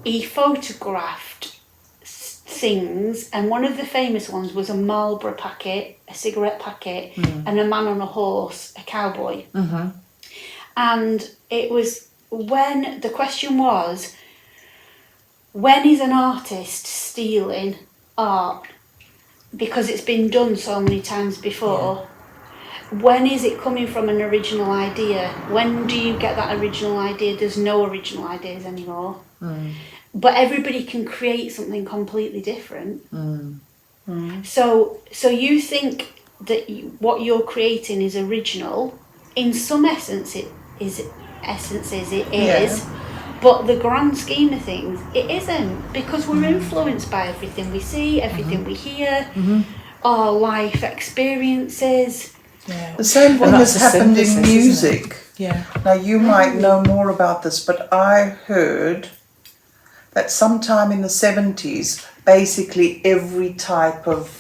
He photographed things, and one of the famous ones was a Marlboro packet, a cigarette packet, and a man on a horse, a cowboy. And it was when the question was, when is an artist stealing art? Because it's been done so many times before. When is it coming from an original idea? When do you get that original idea? There's no original ideas anymore. But everybody can create something completely different. So you think that what you're creating is original. In some essence, it is. But the grand scheme of things, it isn't, because we're influenced by everything we see, everything we hear, our life experiences. The same thing has happened in music. Now, you might know more about this, but I heard that sometime in the 70s, basically every type of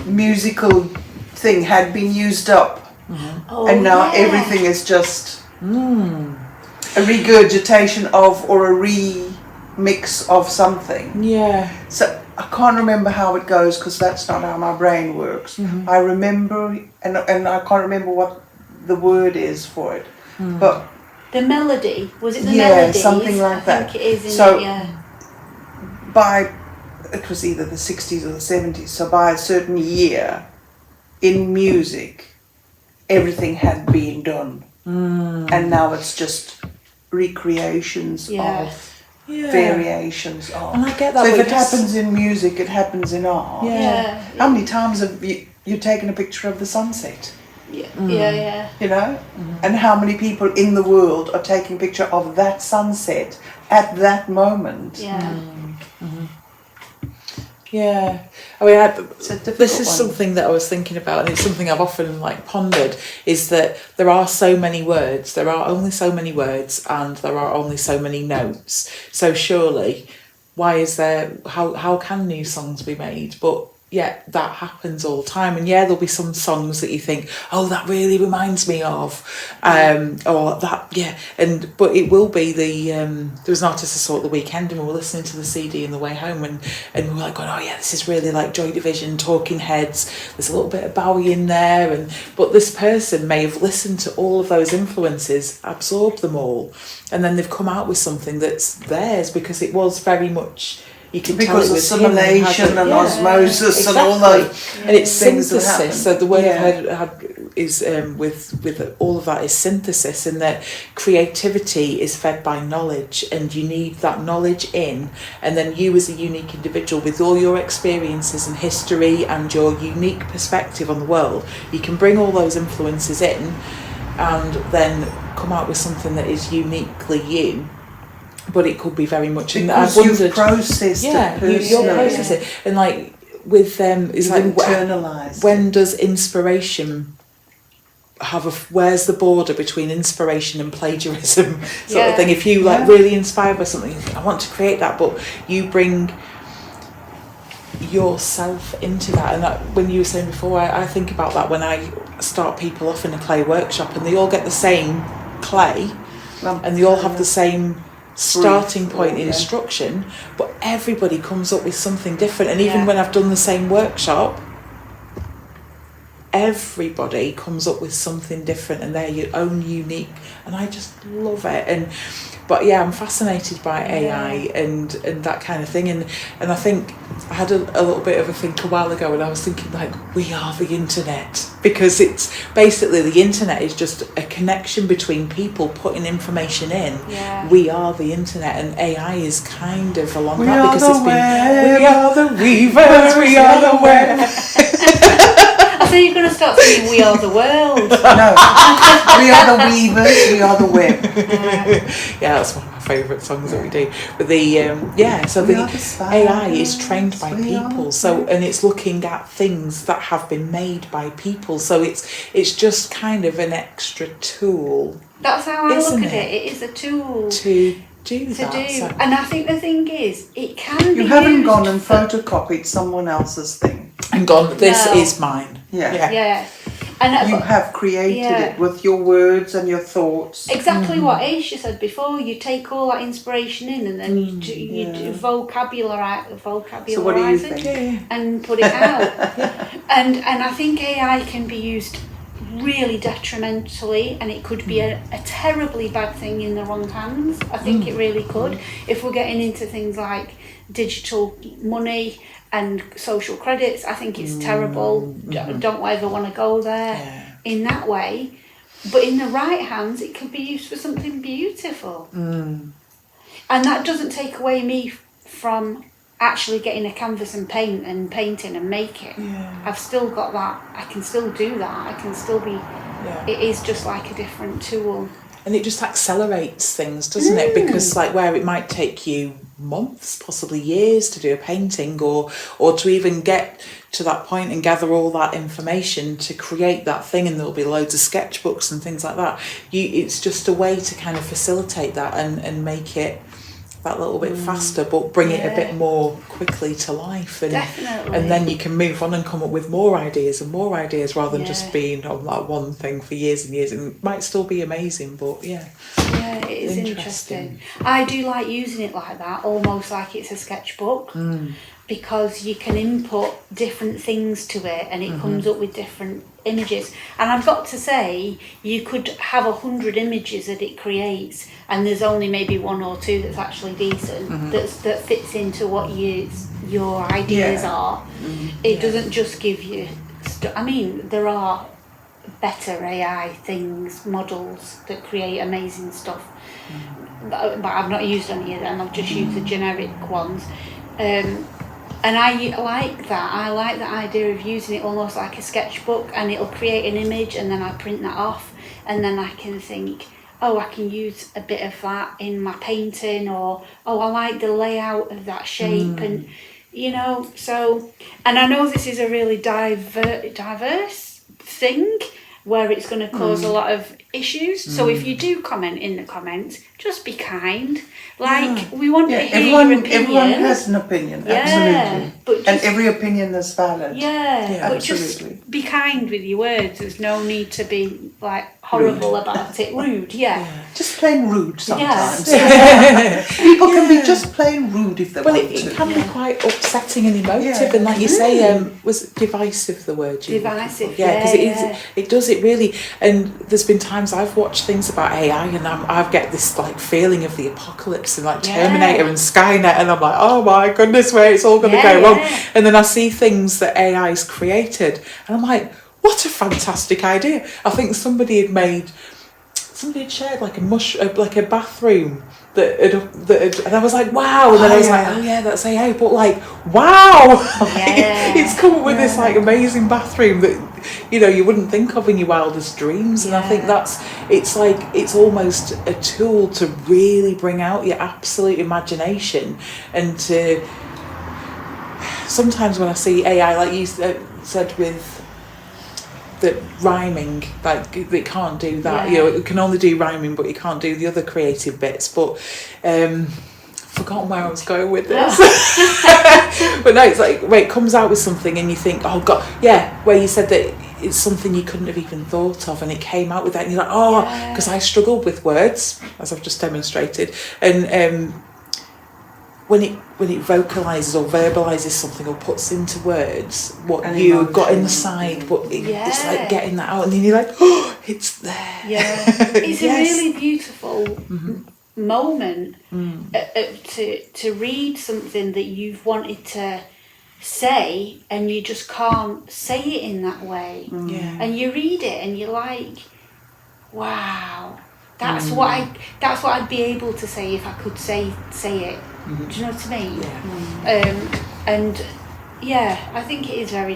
musical thing had been used up. And now everything is just... a regurgitation of or a remix of something. So I can't remember how it goes because that's not how my brain works. I remember, and I can't remember what the word is for it. But the melody, was it the melody? Something like that. I think it is, it was either the 60s or the 70s, so by a certain year in music, everything had been done. And now it's just recreations of variations of. And I get that. So if it happens in music, it happens in art. How many times have you taken a picture of the sunset? You know? And how many people in the world are taking a picture of that sunset at that moment? I mean, this is something that I was thinking about, and it's something I've often pondered, is that there are so many words, there are only so many words, and there are only so many notes. So surely, why is there, how can new songs be made? But that happens all the time, and there'll be some songs that you think, oh, that really reminds me of, or that, but it will be there was an artist I saw at the weekend, and we were listening to the CD on the way home, and we were going, oh yeah, this is really like Joy Division, Talking Heads, there's a little bit of Bowie in there, but this person may have listened to all of those influences, absorbed them all, and then they've come out with something that's theirs, because it was very much... You can because of assimilation and osmosis and all those, and it's synthesis. So the word I've heard is with all of that is synthesis, and that creativity is fed by knowledge, and you need that knowledge in, and then you as a unique individual with all your experiences and history and your unique perspective on the world, you can bring all those influences in, and then come out with something that is uniquely you. But it could be very much... Because you've processed it personally. You'll process it. And with them, it's internalised. When does inspiration where's the border between inspiration and plagiarism sort of thing? If you really inspired by something, you think, I want to create that, but you bring yourself into that. And that, when you were saying before, I think about that when I start people off in a clay workshop and they all get the same clay and they all have the same starting point instruction, but everybody comes up with something different. And even when I've done the same workshop, everybody comes up with something different and they're your own unique, and I just love it. But yeah, I'm fascinated by AI and that kind of thing, and I think I had a little bit of a think a while ago, and I was thinking like, we are the internet, because it's basically, the internet is just a connection between people putting information in. We are the internet, and AI is kind of along that, because it's been, we are the weavers, we are the web. So you're going to start saying we are the world. No, we are the weavers, we are the web. Yeah, that's one of my favourite songs that we do. But so the AI is trained by people, so, and it's looking at things that have been made by people. So it's just kind of an extra tool. That's how I look at it. It is a tool to do that. So. And I think the thing is, it can be. You haven't gone and photocopied someone else's thing and gone, this is mine. Yeah. And you have created it with your words and your thoughts. Exactly what Aisha said before. You take all that inspiration in, and then you do vocabularize it and put it out. And I think AI can be used really detrimentally, and it could be a terribly bad thing in the wrong hands. I think it really could. If we're getting into things like digital money and social credits, I think it's terrible. Don't ever want to go there in that way. But in the right hands, it can be used for something beautiful. And that doesn't take away me from actually getting a canvas and painting and making. I've still got that. I can still do that. I can still be. It is just like a different tool. And it just accelerates things, doesn't it? Because like where it might take you months, possibly years to do a painting, or to even get to that point and gather all that information to create that thing, and there'll be loads of sketchbooks and things like that. It's just a way to kind of facilitate that and make it that little bit faster, but bring it a bit more quickly to life, and then you can move on and come up with more ideas rather than just being on that one thing for years and years. And it might still be amazing, but it is interesting. I do like using it like that, almost like it's a sketchbook, because you can input different things to it and it comes up with different images. And I've got to say, you could have 100 images that it creates, and there's only maybe one or two that's actually decent, that fits into what your ideas are. It doesn't just give you I mean, there are better AI things, models that create amazing stuff, but I've not used any of them. I've just used the generic ones. And I like that. I like the idea of using it almost like a sketchbook, and it'll create an image and then I print that off, and then I can think, I can use a bit of that in my painting, or I like the layout of that shape, and so, and I know this is a really diverse thing where it's going to cause a lot of issues. So if you do comment in the comments, just be kind. We want to hear your opinion. Everyone has an opinion, absolutely. And every opinion is valid. But absolutely. Just be kind with your words. There's no need to be horrible about it. Rude, just plain rude sometimes. People can be just plain rude if they want to. Well, it can be quite upsetting and emotive, and like you say, was divisive the word you divisive? Because it does it really. And there's been times I've watched things about AI, and I get this feeling of the apocalypse and Terminator and Skynet, and I'm like, oh my goodness, where it's all going to go wrong. And then I see things that AI's created, and I'm like, what a fantastic idea. I think somebody had shared a bathroom that had, and I was like, wow. And then I was like, oh yeah, that's AI. But wow, it's come up with this amazing bathroom that you wouldn't think of in your wildest dreams. And I think it's almost a tool to really bring out your absolute imagination, and to sometimes when I see AI, like you said with the rhyming, it can't do that. It can only do rhyming, but it can't do the other creative bits. But forgotten where I was going with this. But no, it's like where it comes out with something and you think, oh God, yeah, where you said that it's something you couldn't have even thought of, and it came out with that, and you're like, oh, because I struggled with words, as I've just demonstrated, and when it vocalises or verbalises something or puts into words what you got inside, but it's like getting that out, and then you're like, oh, it's there. Yeah, it's a really beautiful moment to read something that you've wanted to say and you just can't say it in that way. And you read it and you're like, wow, that's what I'd be able to say if I could say it. Do you know what I mean? And yeah, I think it is very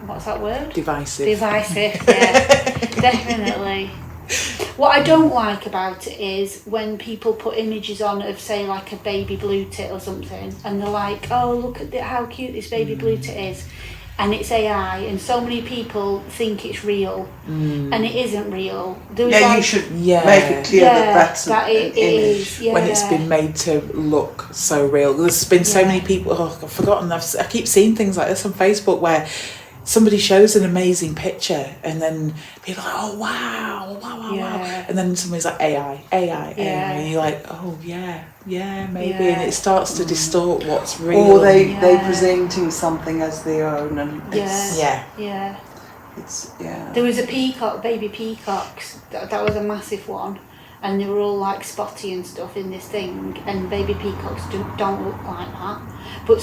what's that word? Divisive. Divisive, yeah, definitely. What I don't like about it is when people put images on of, say, like a baby blue tit or something, and they're like, oh, look at how cute this baby blue tit is, and it's AI, and so many people think it's real, and it isn't real. You should make it clear that it is. When it's been made to look so real. There's been so many people, I've forgotten, I keep seeing things like this on Facebook where somebody shows an amazing picture and then people are like, oh wow, and then somebody's like AI, and you're like, oh yeah, maybe, and it starts to distort what's real. Or they presenting something as their own, and it's There was a baby peacocks, that was a massive one, and they were all like spotty and stuff in this thing, and baby peacocks don't look like that. But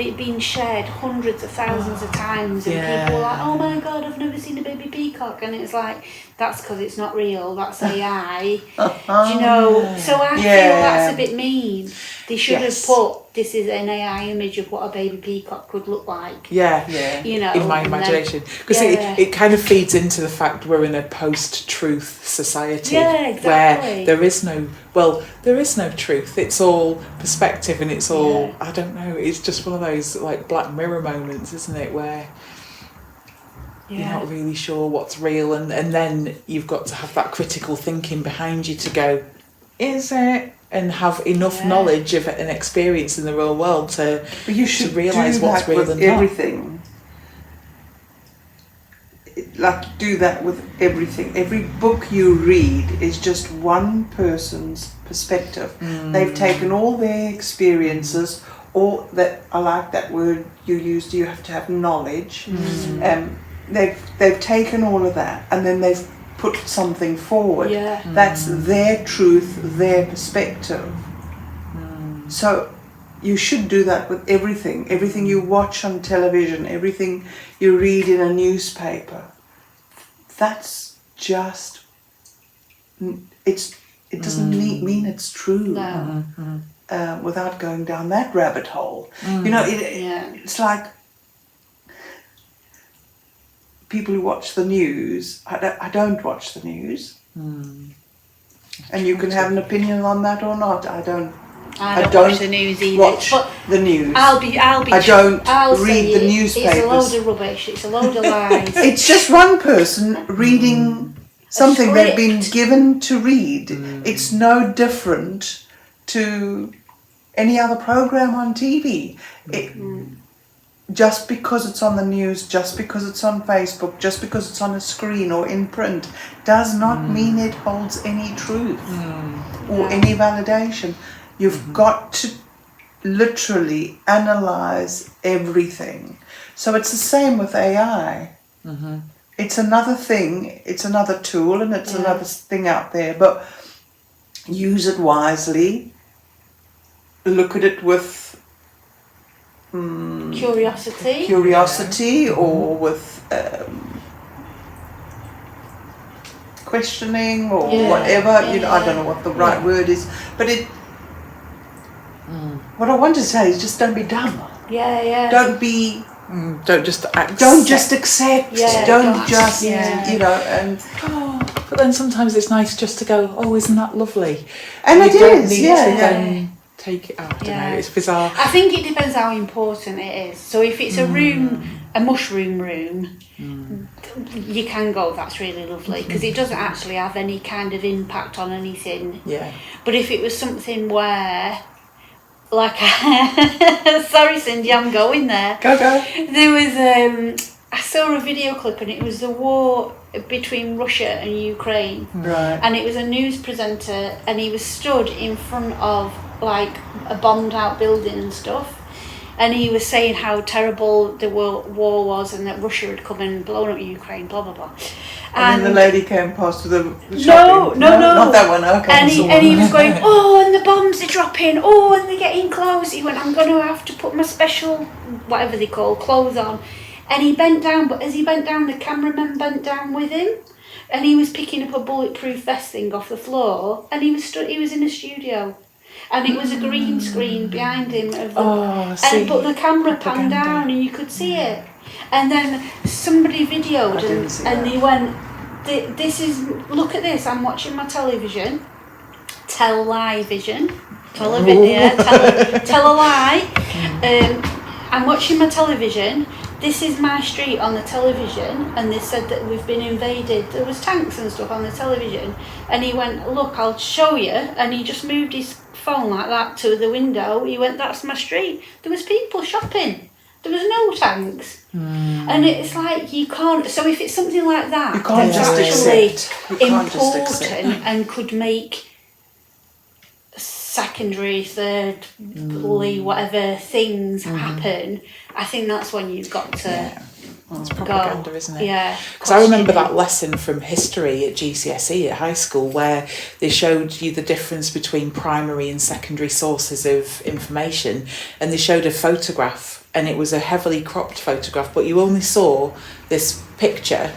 it'd been shared hundreds of thousands of times, and people were like, oh my God, I've never seen a baby peacock, and it's like, that's because it's not real, that's AI. Do you know? So I feel that's a bit mean. They should have put, this is an AI image of what a baby peacock could look like. You know, in my imagination, because it kind of feeds into the fact we're in a post-truth society where there is no truth. It's all perspective, and it's all I don't know. It's just one of those like Black Mirror moments, isn't it, where you're not really sure what's real, and then you've got to have that critical thinking behind you to go, is it? And have enough knowledge of an experience in the real world to realise what's real and not. Everything. Like, do that with everything. Every book you read is just one person's perspective. They've taken all their experiences, or that, I like that word you used, you have to have knowledge. They've taken all of that, and then they've put something forward. That's their truth, their perspective. So you should do that with everything. Everything you watch on television, everything you read in a newspaper. That's just, it doesn't mean it's true. Without going down that rabbit hole. You know, it's like people who watch the news. I don't watch the news, and you can have an opinion on that or not. I don't watch the news either. Watch the news. I'll be. I'll read the newspapers. It's a load of rubbish. It's a load of lies. It's just one person reading something they've been given to read. It's no different to any other program on TV. Just because it's on the news, just because it's on Facebook, just because it's on a screen or in print, does not mean it holds any truth or any validation. You've got to literally analyze everything. So it's the same with AI. It's another thing, it's another tool, and it's another thing out there, but use it wisely. Look at it with curiosity, or with questioning, or whatever. You know, I don't know what the right word is, but what I want to say is just don't be dumb. Don't be. Don't just accept. Don't just accept. Don't just you know. And but then sometimes it's nice just to go, oh, isn't that lovely? And you it don't is. need to then take it out. I don't know. It's bizarre. I think it depends how important it is. So if it's a room a mushroom room, you can go, that's really lovely, because it doesn't actually have any kind of impact on anything. Yeah. But if it was something where, like, sorry Cindy, I'm going there. Go. There was, I saw a video clip and it was the war between Russia and Ukraine. Right. And it was a news presenter and he was stood in front of like a bombed out building and stuff. And he was saying how terrible the war was and that Russia had come and blown up Ukraine, blah, blah, blah. And then the lady came past with the No, shopping. no. Not that one, okay. And he was going, oh, and the bombs are dropping, oh, and they're getting close. He went, I'm going to have to put my special, whatever they call, clothes on. And he bent down, but as he bent down, the cameraman bent down with him. And he was picking up a bulletproof vest thing off the floor. And he was in a studio. And it was a green screen behind him. But the camera panned down and you could see it. And then somebody videoed and he went, look at this, I'm watching my television. Tell a lie vision. Tell a lie. I'm watching my television. This is my street on the television, and they said that we've been invaded. There was tanks and stuff on the television, and he went, look, I'll show you, and he just moved his phone like that to the window. He went, that's my street. There was people shopping. There was no tanks. And it's like, you can't, so if it's something like that, you can't that's just actually important and could make secondary, thirdly, whatever things happen, I think that's when you've got to It's propaganda, isn't it? Yeah. Because I remember that lesson from history at GCSE at high school where they showed you the difference between primary and secondary sources of information, and they showed a photograph, and it was a heavily cropped photograph, but you only saw this picture,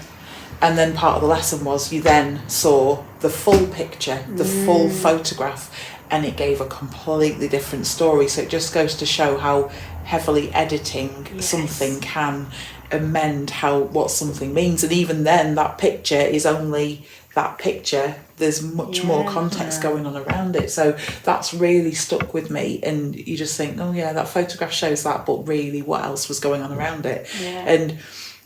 and then part of the lesson was you then saw the full picture, the full photograph, and it gave a completely different story. So it just goes to show how heavily editing something can amend what something means. And even then, that picture is only that picture. There's much more context going on around it. So that's really stuck with me. And you just think, oh yeah, that photograph shows that, but really what else was going on around it? Yeah. And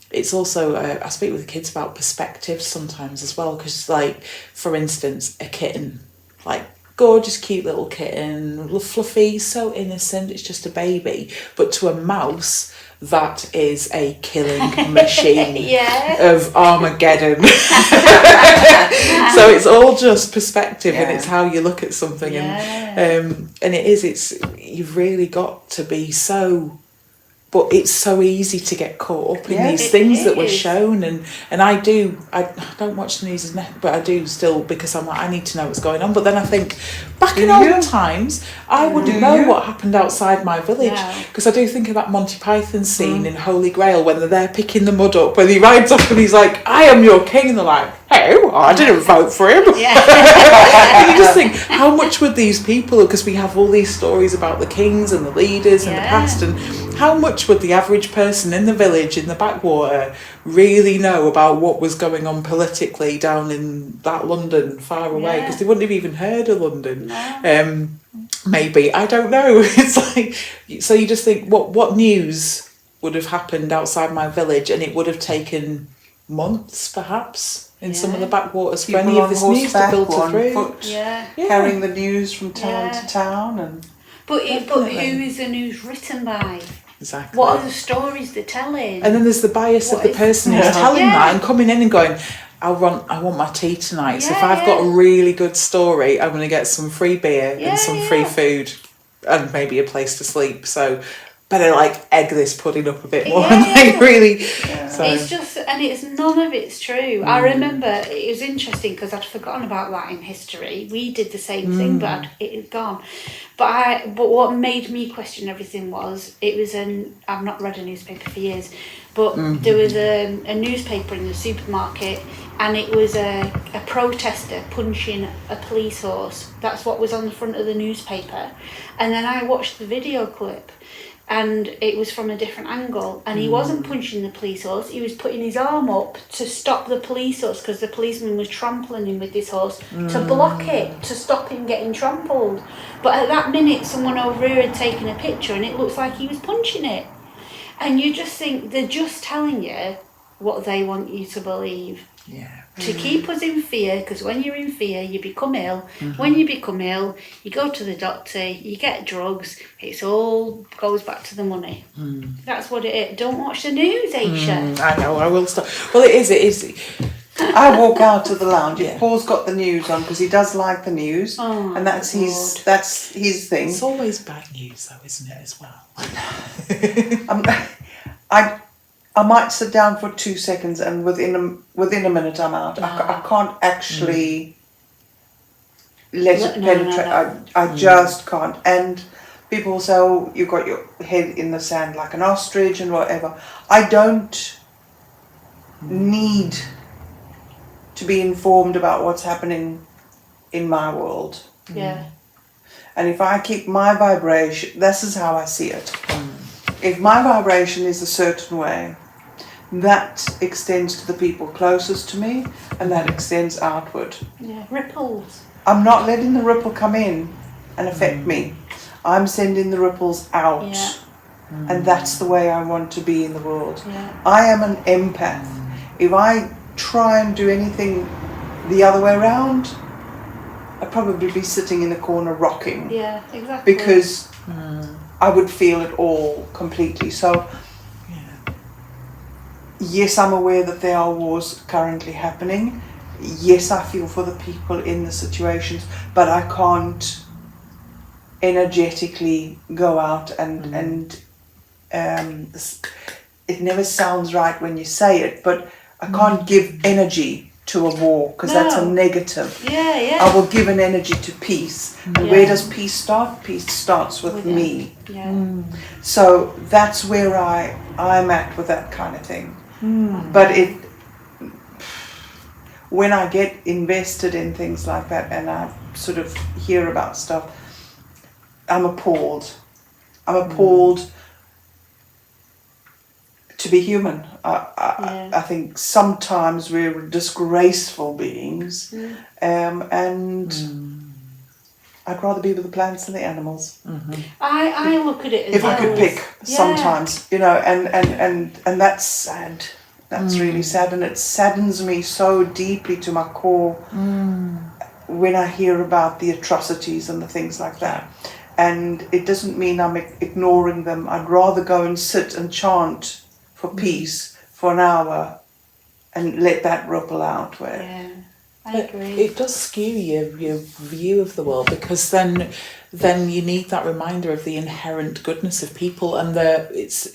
it's also, I speak with the kids about perspectives sometimes as well, because like, for instance, a kitten, like, gorgeous cute little kitten, fluffy, so innocent, it's just a baby, but to a mouse that is a killing machine of Armageddon. So it's all just perspective, and it's how you look at something, and you've really got to be so. But it's so easy to get caught up in these things that were shown, and I don't watch the news as much, but I do still, because I'm like, I need to know what's going on. But then I think, back in old times, I wouldn't know what happened outside my village, because I do think of that Monty Python scene in Holy Grail when they're there picking the mud up, when he rides off and he's like, I am your king, and they're like, hey, I didn't vote for him. And you just think, how much would these people, because we have all these stories about the kings and the leaders in the past, and how much would the average person in the village, in the backwater, really know about what was going on politically down in that London far away? Because they wouldn't have even heard of London. Maybe, I don't know. It's like, so you just think, what news would have happened outside my village, and it would have taken months, perhaps, in some of the backwaters for any of this news to filter through. Carrying the news from town to town, and but who is the news written by? Exactly. What are the stories they're telling? And then there's the bias of the person who's telling that and coming in and going, I want my tea tonight. So if I've got a really good story, I'm going to get some free beer and some free food and maybe a place to sleep. So better like egg this pudding up a bit more. Really. So. It's just, and it's none of it's true. I remember it was interesting because I'd forgotten about that in history. We did the same thing, but it had gone. But what made me question everything was, I've not read a newspaper for years, but there was a newspaper in the supermarket, and it was a protester punching a police horse. That's what was on the front of the newspaper. And then I watched the video clip, and it was from a different angle, and he wasn't punching the police horse, he was putting his arm up to stop the police horse, because the policeman was trampling him with this horse to block it, to stop him getting trampled. But at that minute, someone over here had taken a picture, and it looks like he was punching it. And you just think they're just telling you what they want you to believe. Yeah. To keep us in fear, because when you're in fear, you become ill. Mm-hmm. When you become ill, you go to the doctor, you get drugs. It's all goes back to the money. That's what it is. Don't watch the news, Aisha. I know, I will stop. Well, it is. I walk out to the lounge Yeah. if Paul's got the news on, because he does like the news, Oh, and that's his thing. It's always bad news, though, isn't it, as well? I might sit down for 2 seconds, and within a minute I'm out. I can't actually let it penetrate. No. I just can't. And people say, "Oh, you've got your head in the sand like an ostrich," and whatever. I don't need to be informed about what's happening in my world. Yeah. And if I keep my vibration, this is how I see it. If my vibration is a certain way, that extends to the people closest to me, and that extends outward. Yeah. Ripples. I'm not letting the ripple come in and affect me. I'm sending the ripples out. Yeah. And that's the way I want to be in the world. Yeah. I am an empath. If I try and do anything the other way around, I'd probably be sitting in the corner rocking. Yeah, exactly. Because I would feel it all completely. So, yes, I'm aware that there are wars currently happening. Yes, I feel for the people in the situations, but I can't energetically go out and it never sounds right when you say it, but I can't give energy to a war, because that's a negative. Yeah. I will give an energy to peace. And where does peace start? Peace starts with me. Yeah. So that's where I'm at with that kind of thing. But when I get invested in things like that and I sort of hear about stuff, I'm appalled. I'm appalled to be human. I think sometimes we're disgraceful beings, and I'd rather be with the plants than the animals. I look at it as If I could pick, Yeah. sometimes, and that's sad. That's really sad, and it saddens me so deeply to my core when I hear about the atrocities and the things like that. And it doesn't mean I'm ignoring them. I'd rather go and sit and chant for peace for an hour and let that ripple out. Yeah, I agree. It does skew your view of the world, because then you need that reminder of the inherent goodness of people, and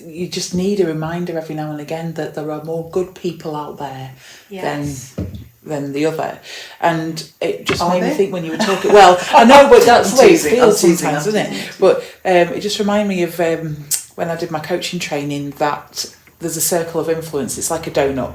you just need a reminder every now and again that there are more good people out there than the other. And it just made me think when you were talking. Well, I know, but that's the way it feels sometimes, isn't it? But it just reminded me of when I did my coaching training, that there's a circle of influence. It's like a donut.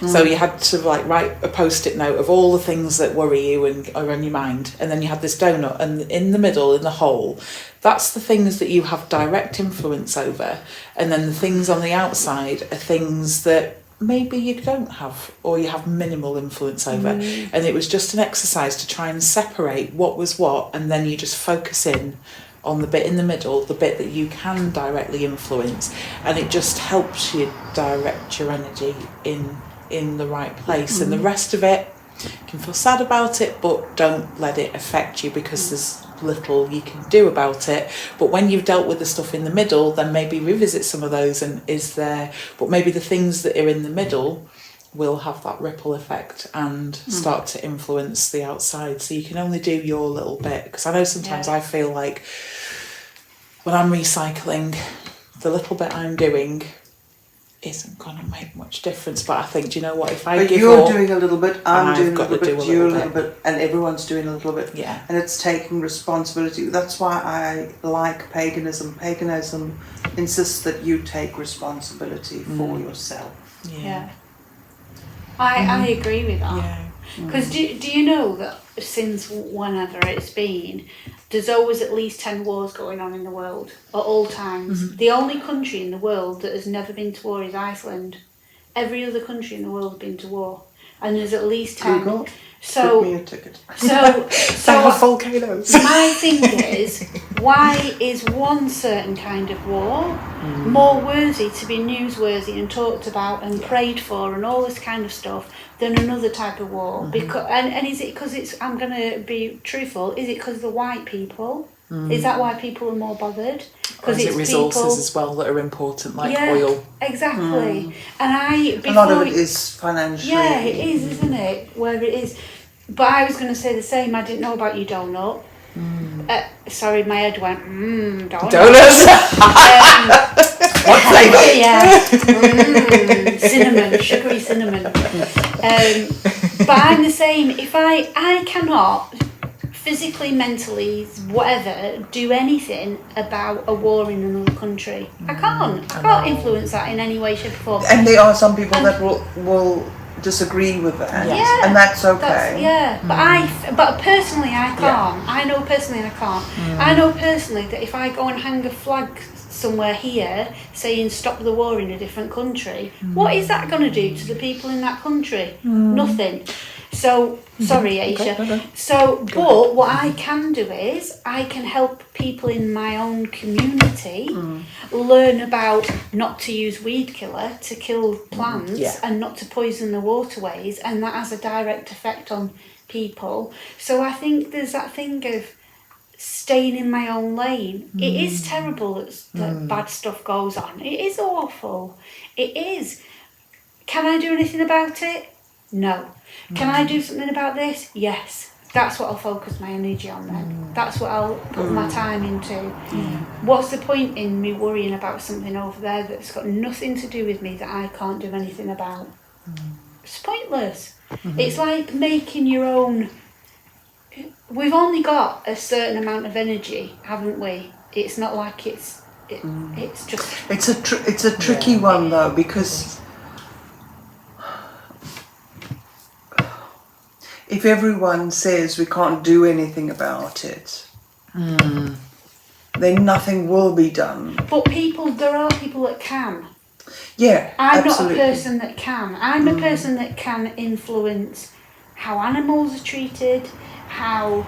So you had to write a post-it note of all the things that worry you and are on your mind, and then you had this donut, and in the middle, in the hole, that's the things that you have direct influence over, and then the things on the outside are things that maybe you don't have, or you have minimal influence over. And it was just an exercise to try and separate what was what, and then you just focus in on the bit in the middle, the bit that you can directly influence, and it just helps you direct your energy in the right place. And the rest of it, you can feel sad about it, but don't let it affect you, because there's little you can do about it. But when you've dealt with the stuff in the middle, then maybe revisit some of those, and but maybe the things that are in the middle will have that ripple effect and start to influence the outside. So you can only do your little bit, because I know sometimes I feel like when I'm recycling, the little bit I'm doing isn't going to make much difference. But I think, do you know what, if I give you're up, doing a little bit, I'm doing a got to little do bit, a you're a little little bit, and everyone's doing a little bit. Yeah. And it's taking responsibility. That's why I like paganism. Paganism insists that you take responsibility for yourself. Yeah. I agree with that. Yeah. Because do you know that since whenever it's been, there's always at least 10 wars going on in the world at all times. The only country in the world that has never been to war is Iceland. Every other country in the world has been to war, and there's at least 10. Google, so book me a ticket. so They have volcanoes. my thing is, why is one certain kind of war more worthy to be newsworthy and talked about and prayed for and all this kind of stuff than another type of war? Because and is it because it's, I'm going to be truthful, is it because of the white people? Is that why people are more bothered? Because it's resources people, as well that are important, like oil. Exactly. And a lot of it is financially. Yeah, it is, isn't it? Where it is. But I was going to say the same. I didn't know about your donut. Sorry, my head went, donuts. Donuts? What flavour? Yeah. Cinnamon, sugary cinnamon. But I'm the same. If I cannot physically, mentally, whatever, do anything about a war in another country. I can't influence that in any way, shape or form. And there are some people that will disagree with that, and that's okay. But personally I can't. I know personally I can't. I know personally that if I go and hang a flag somewhere here saying stop the war in a different country, what is that going to do to the people in that country? Nothing. So sorry, Aisha. Okay. So, but what I can do is I can help people in my own community learn about not to use weed killer to kill plants and not to poison the waterways, and that has a direct effect on people. So I think there's that thing of staying in my own lane. It is terrible that bad stuff goes on. It is awful. It is. Can I do anything about it? No. Can I do something about this? Yes. That's what I'll focus my energy on then. That's what I'll put my time into. What's the point in me worrying about something over there that's got nothing to do with me that I can't do anything about? It's pointless. It's like making your own... We've only got a certain amount of energy, haven't we? It's not like it's just... It's a tricky one though, because... if everyone says we can't do anything about it, then nothing will be done. But there are people that can. Yeah, I'm absolutely. not a person that can. I'm a person that can influence how animals are treated, how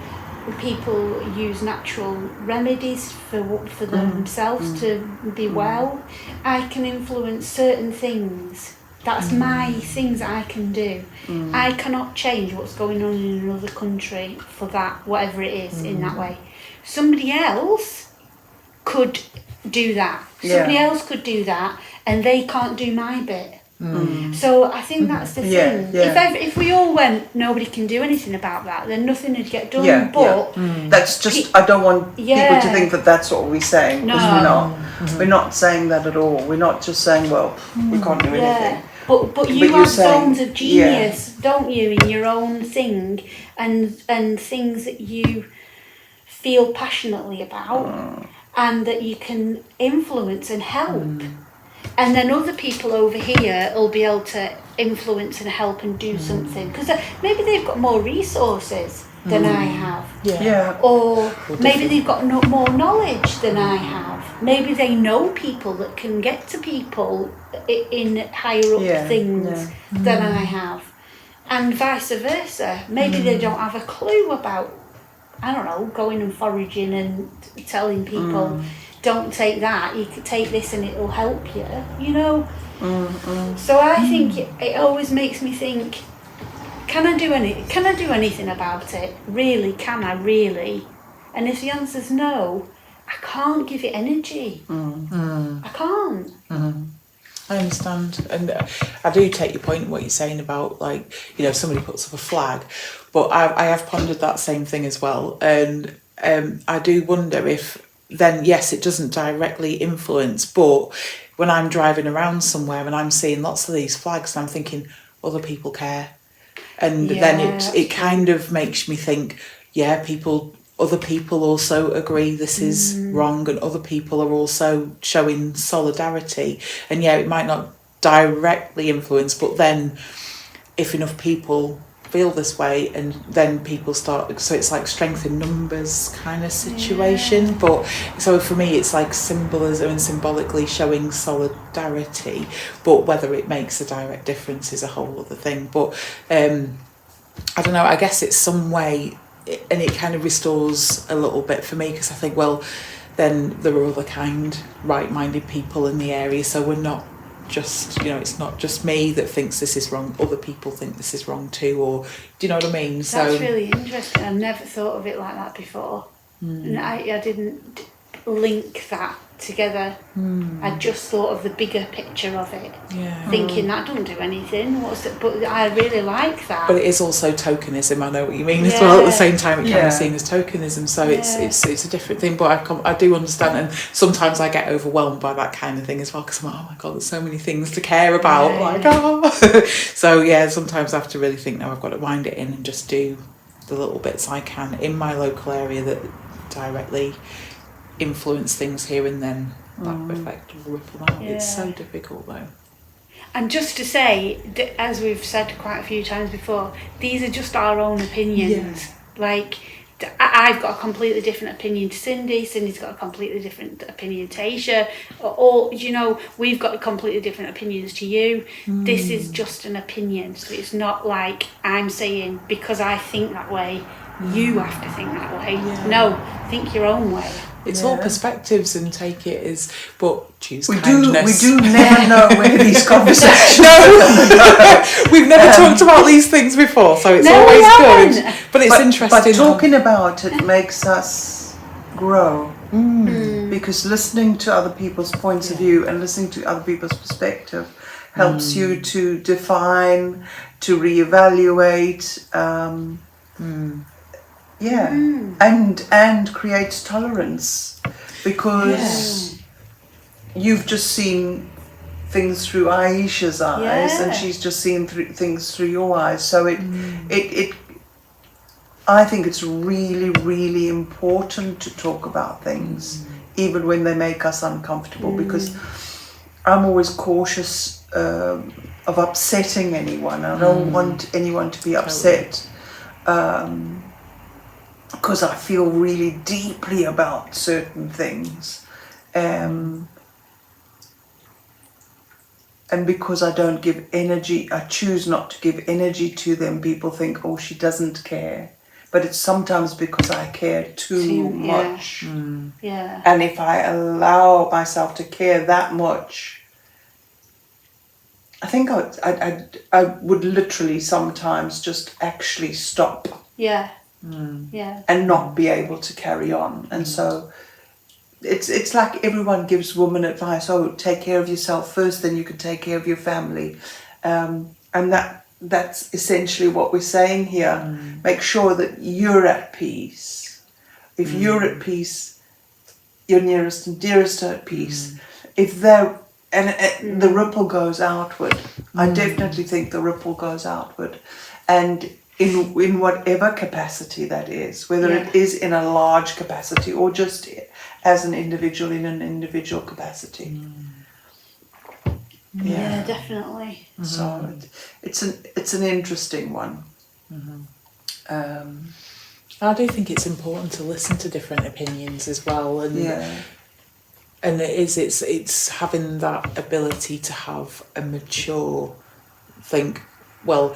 people use natural remedies for themselves to be well. I can influence certain things. That's my things I can do. I cannot change what's going on in another country for that, whatever it is, in that way. Somebody else could do that. Somebody else could do that, and they can't do my bit. So I think that's the thing. If we all went, nobody can do anything about that, then nothing would get done. That's just, I don't want people to think that that's what we're saying, because we're not. We're not saying that at all. We're not just saying, well, we can't do anything. But you have zones of genius, don't you, in your own thing, and things that you feel passionately about, and that you can influence and help. And then other people over here will be able to influence and help and do something, because maybe they've got more resources than I have. Or maybe they've got more knowledge than I have. Maybe they know people that can get to people in higher up things than I have. And vice versa. Maybe they don't have a clue about, I don't know, going and foraging and telling people, don't take that, you could take this and it'll help you, you know. So I think it always makes me think, can I do anything about it? Really, can I really? And if the answer's no, I can't give it energy. I can't. I understand, and I do take your point, what you're saying about, like, you know, if somebody puts up a flag, but I have pondered that same thing as well, and I do wonder if then, yes, it doesn't directly influence, but when I'm driving around somewhere and I'm seeing lots of these flags, and I'm thinking other people care, and then it kind of makes me think, other people also agree this is wrong, and other people are also showing solidarity. And it might not directly influence, but then if enough people feel this way, and then people start, so it's like strength in numbers kind of situation. But so for me it's like symbolism and symbolically showing solidarity, but whether it makes a direct difference is a whole other thing. But I don't know, I guess it's some way, and it kind of restores a little bit for me, because I think, well, then there are other kind, right-minded people in the area. So we're not just, it's not just me that thinks this is wrong. Other people think this is wrong too, or do you know what I mean? That's really interesting. I've never thought of it like that before. And I didn't link that together. I just thought of the bigger picture of it, thinking that doesn't do anything. But I really like that. But it is also tokenism. I know what you mean as well. At the same time, it can be seen as tokenism. So it's a different thing. But I do understand, and sometimes I get overwhelmed by that kind of thing as well, because I'm like, oh my god, there's so many things to care about. So sometimes I have to really think, no, I've got to wind it in and just do the little bits I can in my local area that directly influence things here, and then that effect will ripple out. It's so difficult though. And just to say, as we've said quite a few times before, these are just our own opinions. Like, I've got a completely different opinion to Cindy. Cindy's got a completely different opinion to Aisha. Or, we've got completely different opinions to you. This is just an opinion. So it's not like I'm saying, because I think that way, you have to think that way. No, think your own way. It's all perspectives, and take it as, but choose we kindness. We do never know where these conversations We've never talked about these things before, so it's always good. But it's interesting. But talking about it makes us grow. Because listening to other people's points of view and listening to other people's perspective helps you to define, to reevaluate, and creates tolerance, because you've just seen things through Aisha's eyes, and she's just seen things through your eyes. So it I think it's really, really important to talk about things, even when they make us uncomfortable, because I'm always cautious of upsetting anyone. I don't want anyone to be upset. Because I feel really deeply about certain things, and because I don't give energy, I choose not to give energy to them. People think, oh, she doesn't care, but it's sometimes because I care too much. And if I allow myself to care that much, I think I would literally sometimes just actually stop. And not be able to carry on. And so it's like everyone gives women advice, take care of yourself first, then you can take care of your family, and that's essentially what we're saying here. Make sure that you're at peace. If you're at peace, your nearest and dearest are at peace. If they're the ripple goes outward. I definitely think the ripple goes outward, and in whatever capacity that is, whether it is in a large capacity or just as an individual in an individual capacity. Yeah, definitely. So it's an interesting one. I do think it's important to listen to different opinions as well, and it's having that ability to have a mature think. Well,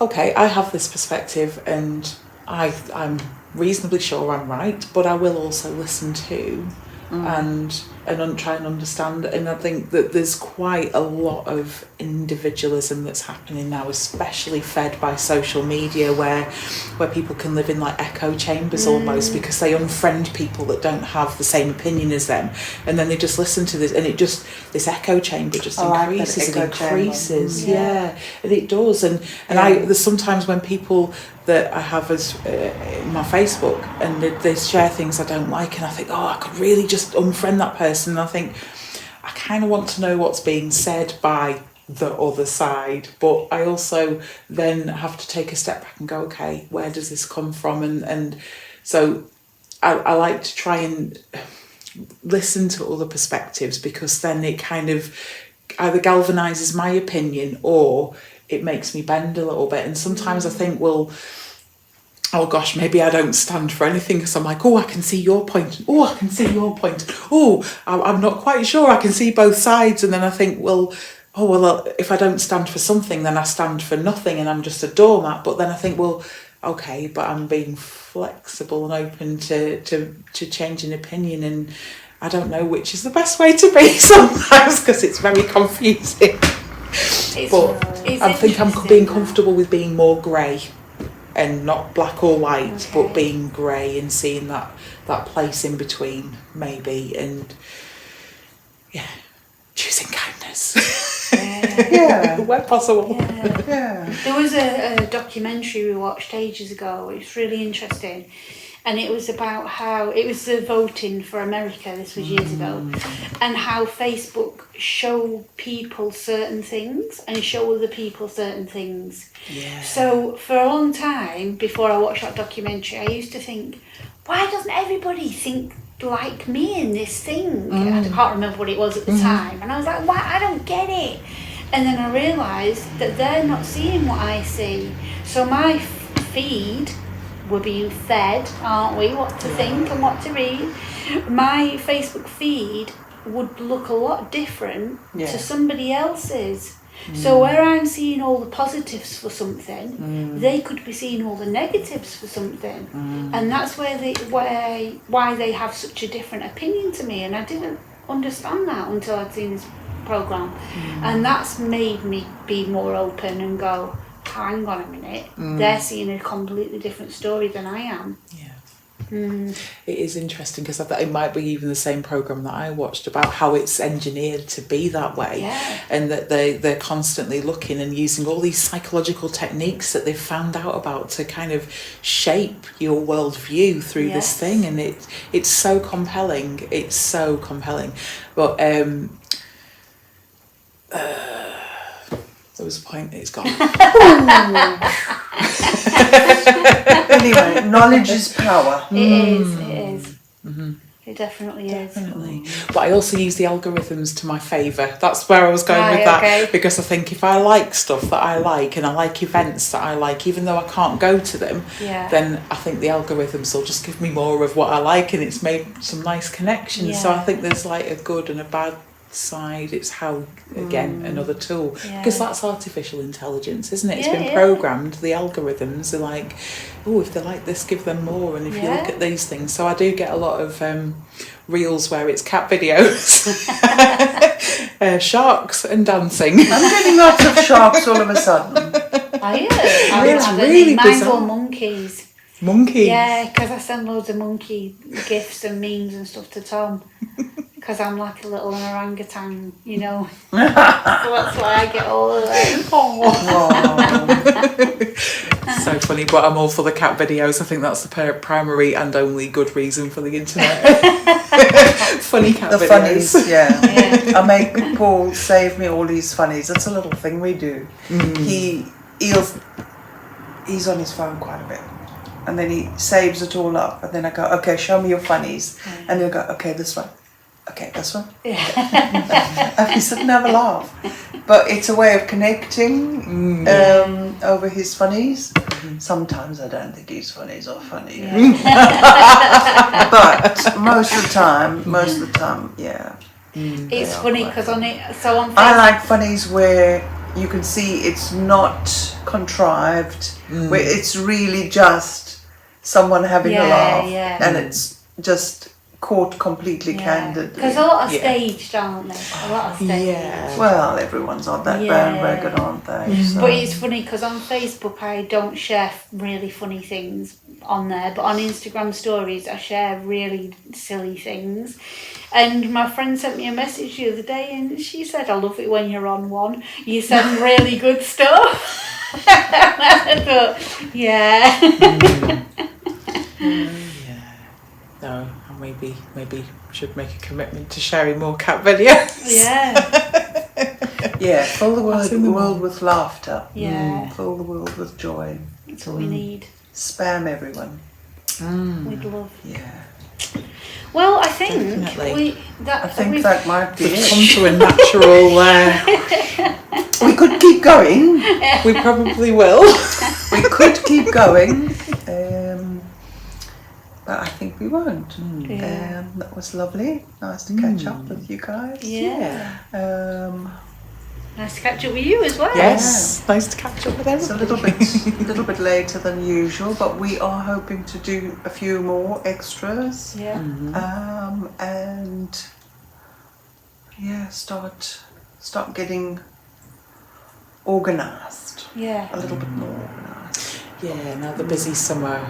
okay, I have this perspective, and I'm reasonably sure I'm right, but I will also listen to and try and understand. And I think that there's quite a lot of individualism that's happening now, especially fed by social media, where people can live in like echo chambers almost, because they unfriend people that don't have the same opinion as them, and then they just listen to this, and this echo chamber just increases and increases. And it does. And there's sometimes when people that I have as in my Facebook, and they share things I don't like, and I think, I could really just unfriend that person. And I think I kind of want to know what's being said by the other side, but I also then have to take a step back and go, okay, where does this come from? And so I like to try and listen to other perspectives, because then it kind of either galvanizes my opinion or it makes me bend a little bit. And sometimes I think, well, oh gosh, maybe I don't stand for anything, because I'm like, I can see your point. I can see your point. I'm not quite sure. I can see both sides. And then I think, well, if I don't stand for something, then I stand for nothing and I'm just a doormat. But then I think, well, okay, but I'm being flexible and open to changing opinion, and I don't know which is the best way to be sometimes because it's very confusing. I think I'm being comfortable with being more grey and not black or white, but being grey and seeing that place in between maybe, and choosing kindness. Where possible. There was a documentary we watched ages ago. It was really interesting, and it was about how it was the voting for America. This was years ago, and how Facebook show people certain things and show other people certain things. So for a long time before I watched that documentary, I used to think, why doesn't everybody think like me in this thing? I can't remember what it was at the time, and I was like, why? I don't get it. And then I realised that they're not seeing what I see. So my feed, we're being fed, aren't we, what to think and what to read. My Facebook feed would look a lot different to somebody else's. So where I'm seeing all the positives for something, they could be seeing all the negatives for something. And that's why they have such a different opinion to me. And I didn't understand that until I'd seen this programme. And that's made me be more open and go, hang on a minute, they're seeing a completely different story than I am. It is interesting because it might be even the same programme that I watched about how it's engineered to be that way, and that they're constantly looking and using all these psychological techniques that they've found out about to kind of shape your worldview through this thing, and it's so compelling. It's so compelling. But there was a point, it's gone. Anyway, knowledge is power. It is. It definitely is. But I also use the algorithms to my favour. That's where I was going with that. Because I think if I like stuff that I like and I like events that I like, even though I can't go to them, then I think the algorithms will just give me more of what I like, and it's made some nice connections. So I think there's like a good and a bad side. It's how, again, another tool, because that's artificial intelligence, isn't it? It's been programmed. The algorithms are like, oh, if they like this, give them more, and if you look at these things. So I do get a lot of reels where it's cat videos, sharks and dancing. I'm getting lots of sharks all of a sudden. Are you? It's really bizarre. Monkeys. Monkeys? Yeah, because I send loads of monkey gifs and memes and stuff to Tom. Because I'm like a little orangutan, you know. So that's why I get all of them. So funny, but I'm all for the cat videos. I think that's the primary and only good reason for the internet. Funny cat videos. Funnies, I make Paul save me all these funnies. That's a little thing we do. He's on his phone quite a bit. And then he saves it all up. And then I go, okay, show me your funnies. And he'll go, okay, this one. Okay, this one. And we sit and have a laugh. But it's a way of connecting over his funnies. Sometimes I don't think his funnies are funny. But most of the time, It's funny because on Facebook, I like funnies where you can see it's not contrived, where it's really just someone having a laugh, and it's just caught completely candid. Because a lot of staged, aren't they? A lot of staged. Well, everyone's on that bandwagon, aren't they? So. But it's funny because on Facebook I don't share really funny things on there, but on Instagram stories I share really silly things. And my friend sent me a message the other day and she said, I love it when you're on one. You send really good stuff. But, No, maybe should make a commitment to sharing more cat videos. Fill the world with laughter. Fill the world with joy. That's what we need. Spam everyone. We'd love. Well, I think that might be it. Come to a natural. We could keep going. We probably will. We could keep going. But I think we won't. That was lovely. Nice to catch up with you guys. Nice to catch up with you as well. Yes, nice to catch up with It's everybody. a little bit later than usual, but we are hoping to do a few more extras. Yeah. And yeah, start getting organised. Yeah. A little bit more organised. Yeah, now the busy summer.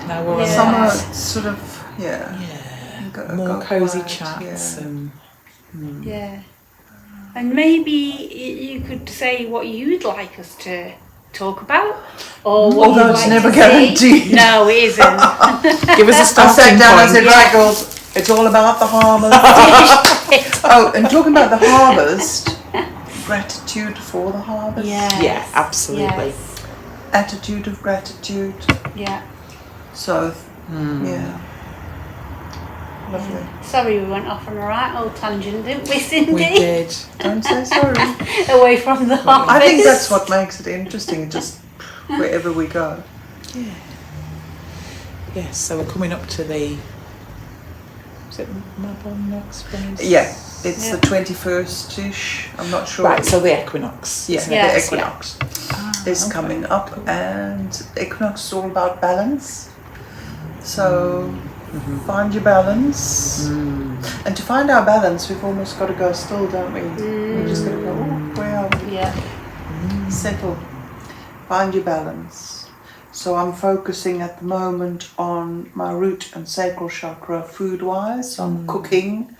Now we're on Summer that. sort of More cosy quiet, chats and Yeah. And maybe you could say what you'd like us to talk about, or what Although you'd it's like never to see. guaranteed. No, it isn't. give us a I starting sat down and point. said, right, girls, it's all about the harvest. Oh, and talking about the harvest, gratitude for the harvest. Yes. Yeah, absolutely. Yes. Attitude of gratitude. Yeah. So, yeah. Lovely. Sorry, we went off on a right old tangent, didn't we, Cindy? We did. Don't say sorry. Away from the harvest. I think that's what makes it interesting, just wherever we go. Yeah. Yes, so we're coming up to the. Is it Mabon next Wednesday? Yeah, it's the 21st-ish. I'm not sure. Right, so the equinox. Yeah, isn't it? Yes, the equinox is coming up, and the equinox is all about balance. So find your balance, and to find our balance, we've almost got to go still, don't we? We've just got to go. Oh, where are we? Yeah. Settle. Find your balance. So I'm focusing at the moment on my root and sacral chakra food-wise. So I'm cooking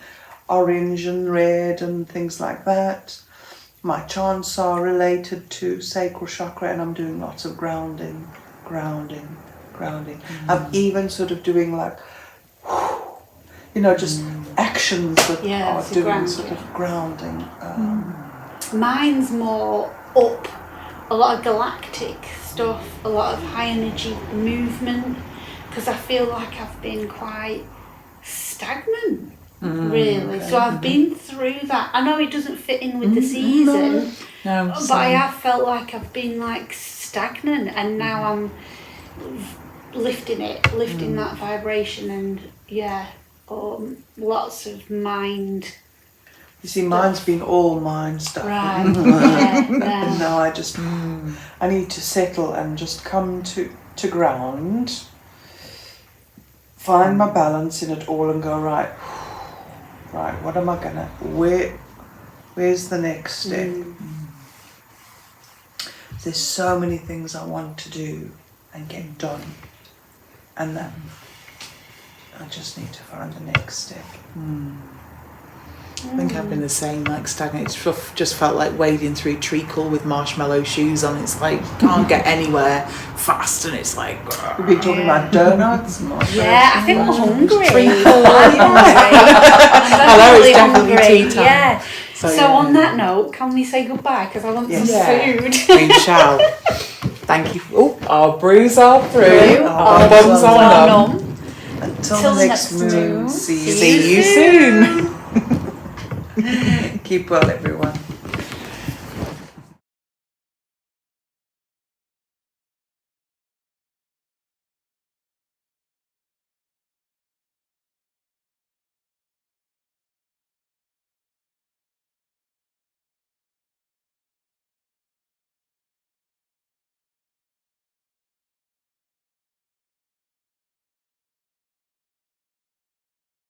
orange and red and things like that. My chants are related to sacral chakra, and I'm doing lots of grounding. I'm even sort of doing like, just actions that are for doing grounding. sort of grounding. Mine's more up, a lot of galactic stuff, a lot of high energy movement, because I feel like I've been quite stagnant, really. So I've been through that. I know it doesn't fit in with the season, No, but I have felt like I've been like stagnant, and now I'm lifting that vibration, and lots of mind. You see, mine's been all mind stuff. Right. And Yeah. now I just, I need to settle and just come to ground, find my balance in it all and go, right, what am I gonna, where's the next step? There's so many things I want to do and get done, and that I just need to find the next step. I think I've been the same, like stagnant. It's just felt like wading through treacle with marshmallow shoes on. It's like can't get anywhere fast, and it's like. We've been talking about donuts. Yeah, I think I'm hungry. Treacle. I'm Hello, it's definitely tea time. Yeah. So yeah. on that note, can we say goodbye? Because I want some food. We shall. Thank you. Oh, our brews are through. Our buns buns are are numb. Until the next moon. See See you soon. Keep well, everyone.